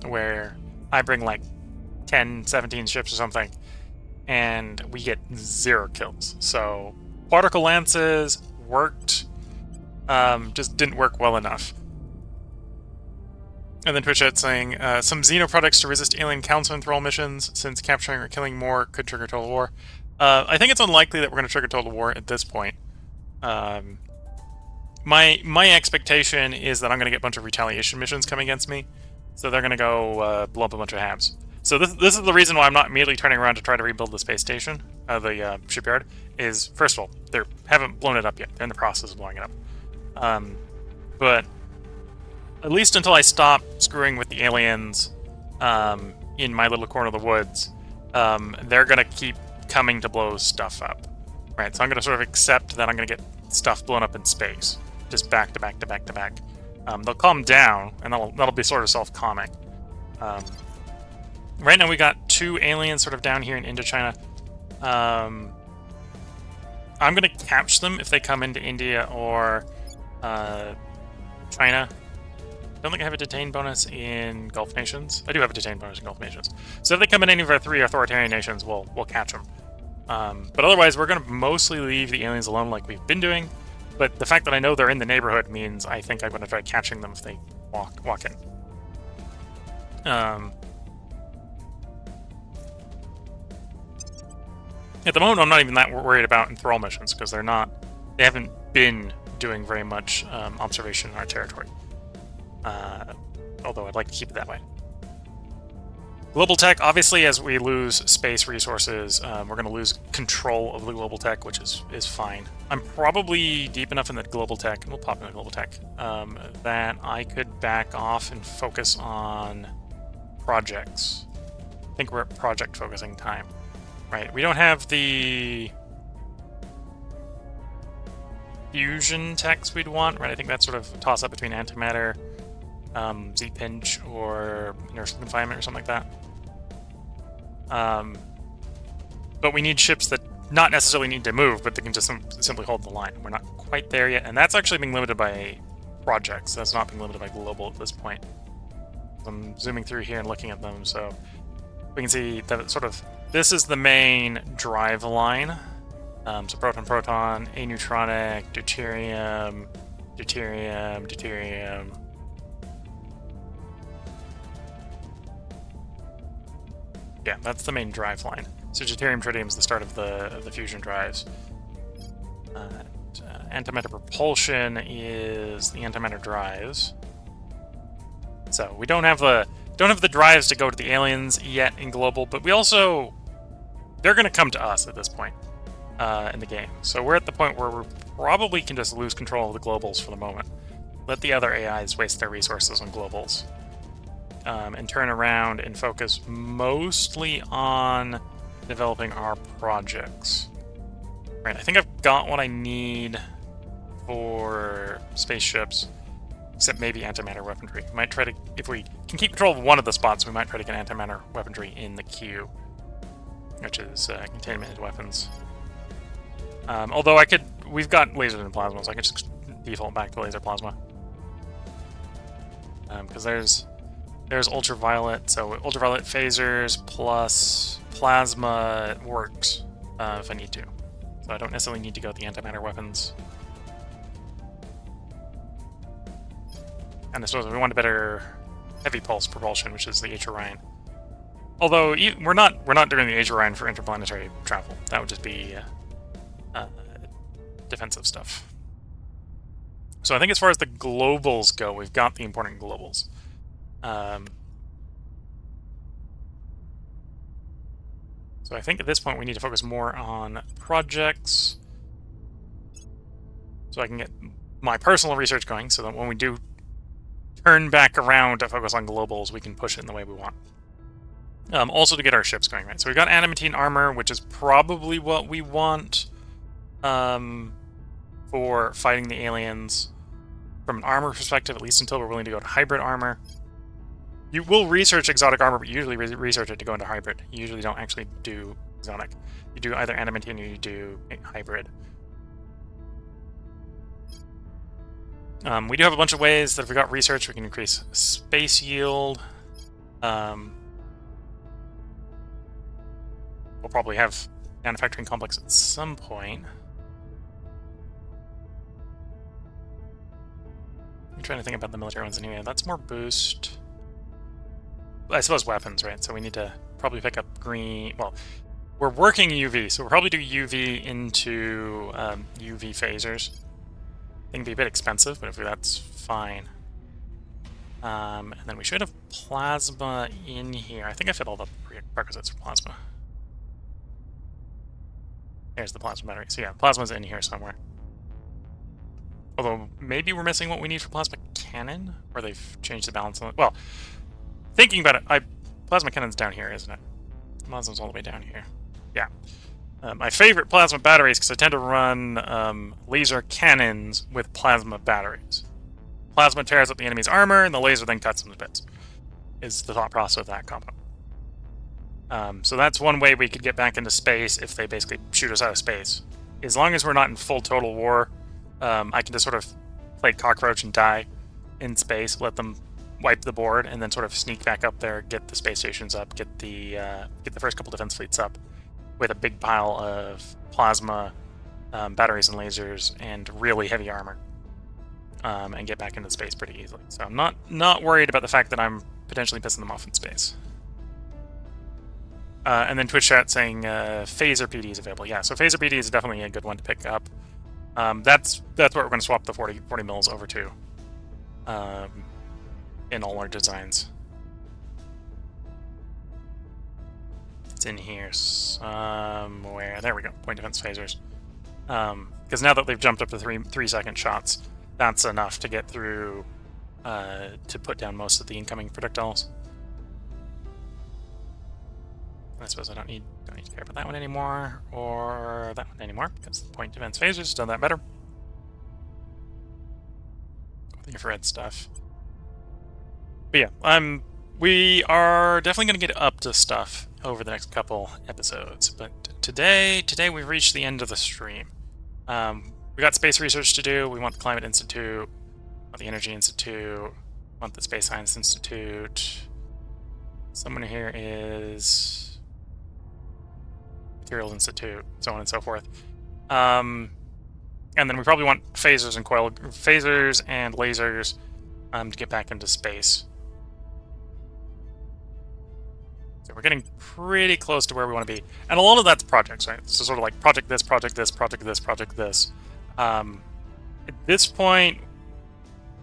where I bring like 10, 17 ships or something, and we get 0 kills. So particle lances worked, just didn't work well enough. And then Twitch chat saying, some Xeno products to resist alien council enthrall missions, since capturing or killing more could trigger total war. I think it's unlikely that we're going to trigger total war at this point. My expectation is that I'm going to get a bunch of retaliation missions coming against me, so they're going to go blow up a bunch of HABs. So this is the reason why I'm not immediately turning around to try to rebuild the space station, the shipyard, is, first of all, they haven't blown it up yet. They're in the process of blowing it up. But at least until I stop screwing with the aliens in my little corner of the woods, they're going to keep coming to blow stuff up. Right, so I'm going to sort of accept that I'm going to get stuff blown up in space. Just back to back to back to back. They'll calm down, and that'll be sort of self-calming. Right now we got 2 aliens sort of down here in Indochina. I'm going to catch them if they come into India or China. I don't think I have a detain bonus in Gulf nations. I do have a detain bonus in Gulf nations. So if they come in any of our 3 authoritarian nations, we'll catch them. But otherwise, we're going to mostly leave the aliens alone like we've been doing. But the fact that I know they're in the neighborhood means I think I'm going to try catching them if they walk in. At the moment, I'm not even that worried about enthrall missions, because they haven't been doing very much observation in our territory. Although I'd like to keep it that way. Global tech, obviously, as we lose space resources, we're going to lose control of the global tech, which is fine. I'm probably deep enough in the global tech, and we'll pop in the global tech, that I could back off and focus on projects. I think we're at project focusing time. Right, we don't have the fusion techs we'd want, right? I think that's sort of a toss-up between antimatter, Z-pinch, or inertial confinement, or something like that. But we need ships that not necessarily need to move, but they can just simply hold the line. We're not quite there yet, and that's actually being limited by projects. That's not being limited by global at this point. I'm zooming through here and looking at them, so we can see that it's sort of... This is the main drive line. So proton, aneutronic, deuterium, deuterium, deuterium. Yeah, that's the main drive line. So deuterium tritium is the start of the fusion drives. Antimatter propulsion is the antimatter drives. So we don't have the drives to go to the aliens yet in global, but we also... They're going to come to us at this point in the game. So we're at the point where we probably can just lose control of the globals for the moment. Let the other AIs waste their resources on globals. And turn around and focus mostly on developing our projects. Right, I think I've got what I need for spaceships, except maybe antimatter weaponry. We might try to, if we can keep control of one of the spots, we might try to get antimatter weaponry in the queue, which is containment weapons. Although we've got lasers and plasma, so I can just default back to laser plasma. Because there's ultraviolet, so ultraviolet phasers plus plasma works if I need to. So I don't necessarily need to go with the antimatter weapons. And I suppose we want a better heavy pulse propulsion, which is the H Orion. Although we're not doing the H Orion for interplanetary travel. That would just be defensive stuff. So I think as far as the globals go, we've got the important globals. So I think at this point we need to focus more on projects, so I can get my personal research going, so that when we do turn back around to focus on globals, we can push it in the way we want. Also to get our ships going, right? So we've got adamantine armor, which is probably what we want for fighting the aliens. From an armor perspective, at least until we're willing to go to hybrid armor. You will research exotic armor, but you usually research it to go into hybrid. You usually don't actually do exotic. You do either adamantine or you do hybrid. We do have a bunch of ways that if we got research, we can increase space yield. We'll probably have manufacturing complex at some point. I'm trying to think about the military ones anyway. That's more boost. I suppose weapons, right? So we need to probably pick up green. Well, we're working UV, so we'll probably do UV into UV phasers. I think it'd be a bit expensive, but if that's fine. And then we should have plasma in here. I think I fit all the prerequisites for plasma. There's the plasma battery. So yeah, plasma's in here somewhere. Although, maybe we're missing what we need for plasma cannon? Or they've changed the balance on it. Well, thinking about it, plasma cannon's down here, isn't it? Plasma's all the way down here. Yeah. My favorite plasma batteries, because I tend to run laser cannons with plasma batteries. Plasma tears up the enemy's armor, and the laser then cuts them to bits. Is the thought process of that combo. So that's one way we could get back into space if they basically shoot us out of space. As long as we're not in full total war, I can just sort of play cockroach and die in space, let them wipe the board, and then sort of sneak back up there, get the space stations up, get the first couple defense fleets up with a big pile of plasma, batteries and lasers, and really heavy armor, and get back into space pretty easily. So I'm not worried about the fact that I'm potentially pissing them off in space. And then Twitch chat saying Phaser PD is available. Yeah, so Phaser PD is definitely a good one to pick up. That's what we're going to swap the 40 mils over to in all our designs. It's in here somewhere. There we go. Point defense phasers. Because now that they've jumped up to 3-second shots, that's enough to get through to put down most of the incoming projectiles. I suppose I don't need to care about that one anymore, or that one anymore, because the point defense phasers done that better. The infrared stuff. But yeah, we are definitely going to get up to stuff over the next couple episodes. But today we've reached the end of the stream. We got space research to do. We want the Climate Institute, want the Energy Institute, want the Space Science Institute. Someone here is Materials Institute, so on and so forth. And then we probably want phasers and lasers to get back into space. So we're getting pretty close to where we want to be. And a lot of that's projects, right? So sort of like project this, project this, project this, project this. At this point,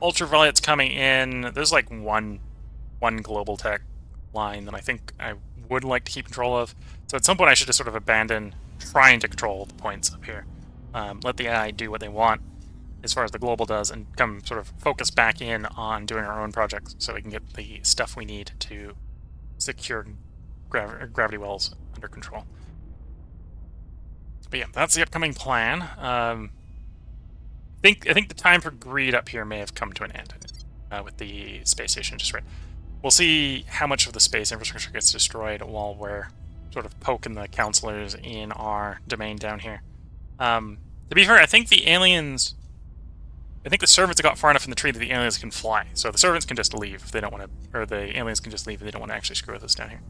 Ultraviolet's coming in. There's like one global tech line that I think I would like to keep control of. So at some point I should just sort of abandon trying to control the points up here. Let the AI do what they want as far as the global does, and come sort of focus back in on doing our own projects so we can get the stuff we need to secure gravity wells under control. But yeah, that's the upcoming plan. I think the time for greed up here may have come to an end with the space station just right. We'll see how much of the space infrastructure gets destroyed while we're sort of poking the counselors in our domain down here. To be fair, I think the servants got far enough in the tree that the aliens can fly. So the servants can just leave if they don't want to, or the aliens can just leave if they don't want to actually screw with us down here.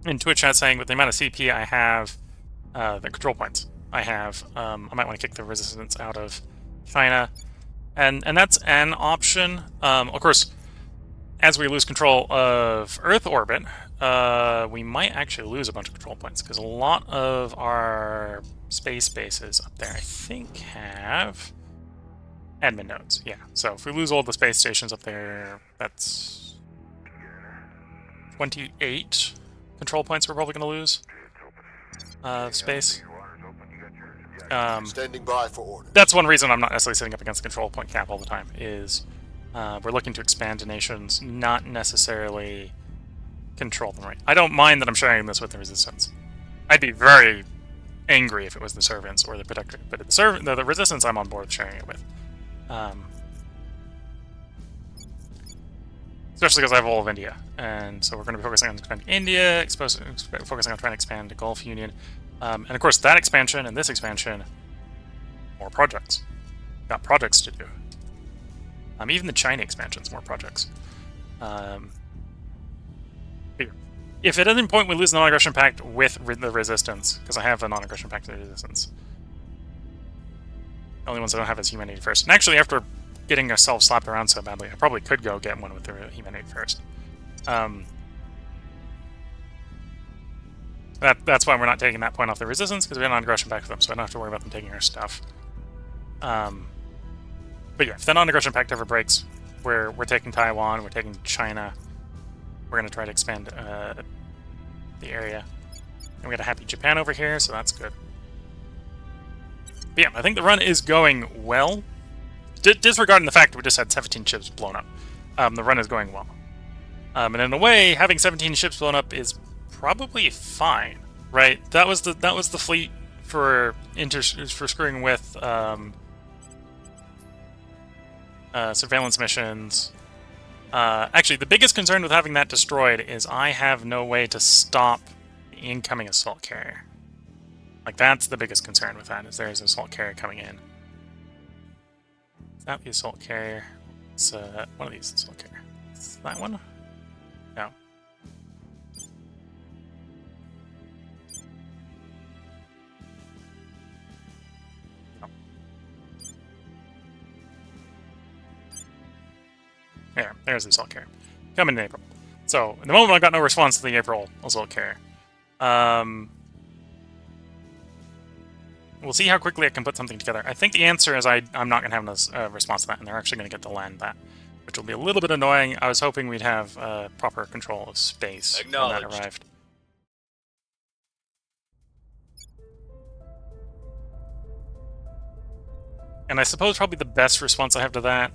In Twitch chat saying, with the amount of CP I have, the control points I have, I might want to kick the resistance out of China. And that's an option. Of course, as we lose control of Earth orbit, we might actually lose a bunch of control points, because a lot of our space bases up there, I think, have admin nodes. Yeah, so if we lose all the space stations up there, that's 28 control points we're probably going to lose space. Standing by for order. That's one reason I'm not necessarily sitting up against the control point cap all the time, is we're looking to expand to nations, not necessarily control them, right? I don't mind that I'm sharing this with the Resistance. I'd be very angry if it was the Servants or the Protector, but the Resistance I'm on board with sharing it with. Especially because I have all of India, and so we're going to be focusing on expanding India, focusing on trying to expand the Gulf Union. And of course, that expansion and this expansion, more projects. Got projects to do. Even the China expansion's more projects. If at any point we lose the non-aggression pact with the Resistance, because I have a non-aggression pact with the Resistance, the only ones I don't have is Humanity First. And actually, after getting ourselves slapped around so badly, I probably could go get one with the Humanity First. That's why we're not taking that point off the Resistance, because we have a non-aggression pact with them, so I don't have to worry about them taking our stuff. But yeah, if the non-aggression pact ever breaks, we're taking Taiwan, we're taking China, we're going to try to expand the area. And we got a happy Japan over here, so that's good. But yeah, I think the run is going well. Disregarding the fact that we just had 17 ships blown up. The run is going well. And in a way, having 17 ships blown up is probably fine, right? That was the fleet for screwing with surveillance missions. Actually, the biggest concern with having that destroyed is I have no way to stop the incoming assault carrier. Like, that's the biggest concern with that, is there's an assault carrier coming in. Is that the assault carrier? It's one of these assault carrier. Is that one? No. There's the assault carrier. Coming in April. So, at the moment, I got no response to the April assault carrier. We'll see how quickly I can put something together. I think the answer is I'm not going to have a response to that, and they're actually going to get to land that, which will be a little bit annoying. I was hoping we'd have proper control of space when that arrived. And I suppose probably the best response I have to that,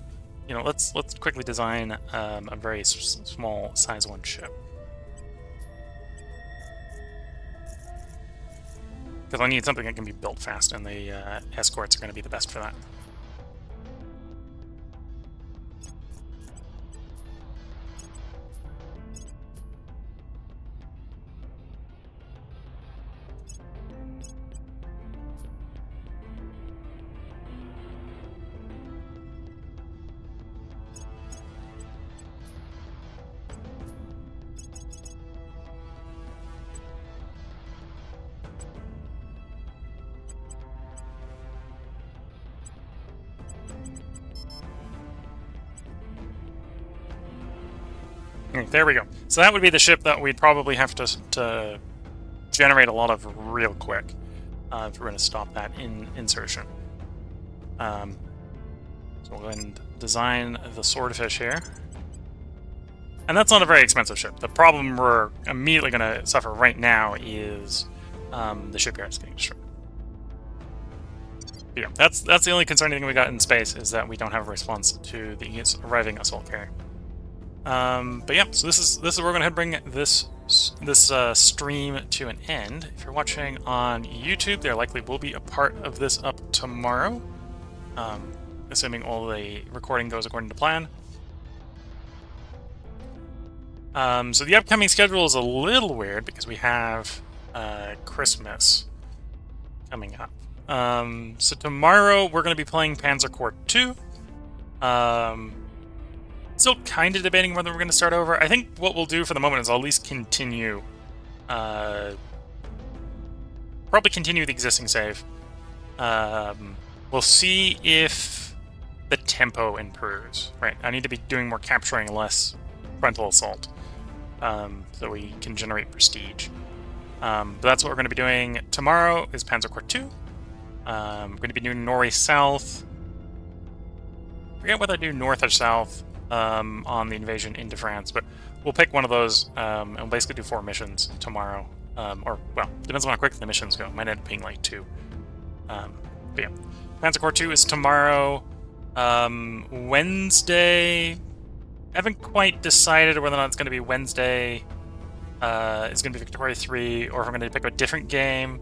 you know, let's quickly design a very small size 1 ship. Because I need something that can be built fast, and the escorts are going to be the best for that. There we go. So that would be the ship that we'd probably have to generate a lot of real quick if we're going to stop that insertion. So we'll go ahead and design the swordfish here. And that's not a very expensive ship. The problem we're immediately going to suffer right now is the shipyard's getting destroyed. But yeah, that's the only concerning thing we got in space, is that we don't have a response to the arriving assault carrier. But yeah, so this is where we're going to bring this stream to an end. If you're watching on YouTube, there likely will be a part of this up tomorrow, assuming all the recording goes according to plan. So the upcoming schedule is a little weird because we have Christmas coming up. So tomorrow we're going to be playing Panzer Corps 2. Still kind of debating whether we're going to start over. I think what we'll do for the moment is I'll at least continue, probably continue the existing save. We'll see if the tempo improves. Right, I need to be doing more capturing, less frontal assault, so we can generate prestige. But that's what we're going to be doing tomorrow. Is Panzer Corps 2. We're going to be doing Norway South. Forget whether I do North or South. On the invasion into France, but we'll pick one of those and we'll basically do 4 missions tomorrow. Or, well, depends on how quick the missions go. Might end up being like 2. But yeah, Panzer Corps 2 is tomorrow. Wednesday, haven't quite decided whether or not it's going to be Wednesday. It's going to be Victoria 3, or if I'm going to pick a different game.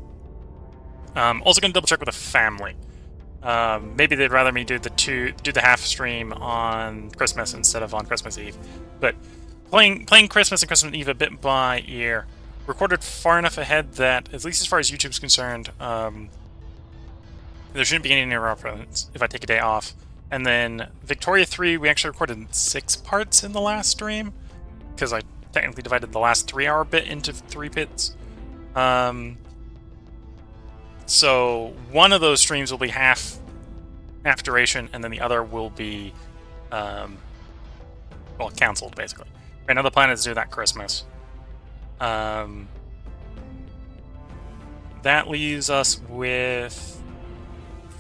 Also going to double check with the family. Maybe they'd rather me do the half stream on Christmas instead of on Christmas Eve. But playing Christmas and Christmas Eve a bit by ear. Recorded far enough ahead that, at least as far as YouTube's concerned, there shouldn't be any interruptions if I take a day off. And then Victoria 3, we actually recorded 6 parts in the last stream, because I technically divided the last 3-hour bit into 3 bits. So one of those streams will be half duration, and then the other will be, well, canceled, basically. Right now the plan is to do that Christmas. That leaves us with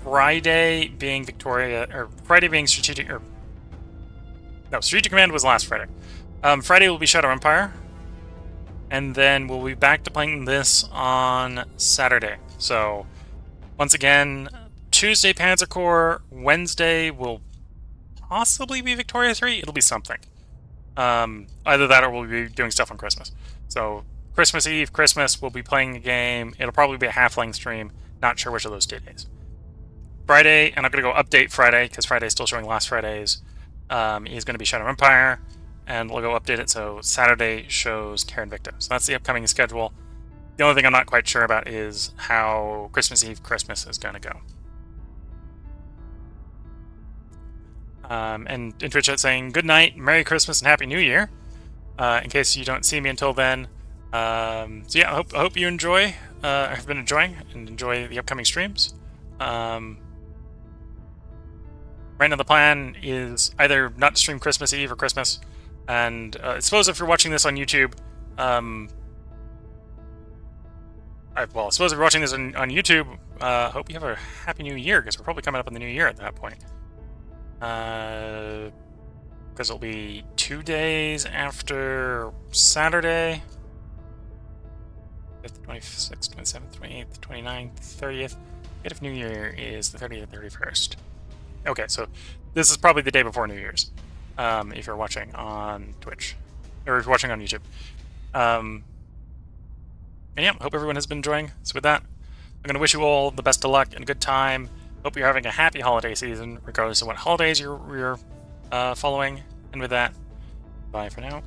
Friday being Victoria, or Friday being Strategic, or no, Strategic Command was last Friday. Friday will be Shadow Empire, and then we'll be back to playing this on Saturday. So, once again, Tuesday Panzer Corps, Wednesday will possibly be Victoria 3. It'll be something. Either that or we'll be doing stuff on Christmas. So, Christmas Eve, Christmas, we'll be playing a game. It'll probably be a half-length stream. Not sure which of those 2 days. Friday, and I'm going to go update Friday, because Friday's still showing last Friday's, is going to be Shadow Empire, and we'll go update it so Saturday shows Terra Invicta. So that's the upcoming schedule. The only thing I'm not quite sure about is how Christmas Eve Christmas is going to go. And in Twitch chat saying, good night, Merry Christmas, and Happy New Year, in case you don't see me until then. So yeah, I hope you enjoy, have been enjoying, and enjoy the upcoming streams. Right now the plan is either not to stream Christmas Eve or Christmas, And I suppose if you're watching this on YouTube, I suppose if you're watching this on YouTube, hope you have a happy new year, because we're probably coming up on the new year at that point. Because it'll be 2 days after Saturday. 5th, 26th, 27th, 28th, 29th, 30th. Date of New Year is the 30th, 31st. Okay, so this is probably the day before New Year's, if you're watching on Twitch, or if you're watching on YouTube. And yeah, hope everyone has been enjoying. So with that, I'm going to wish you all the best of luck and a good time. Hope you're having a happy holiday season, regardless of what holidays you're following. And with that, bye for now.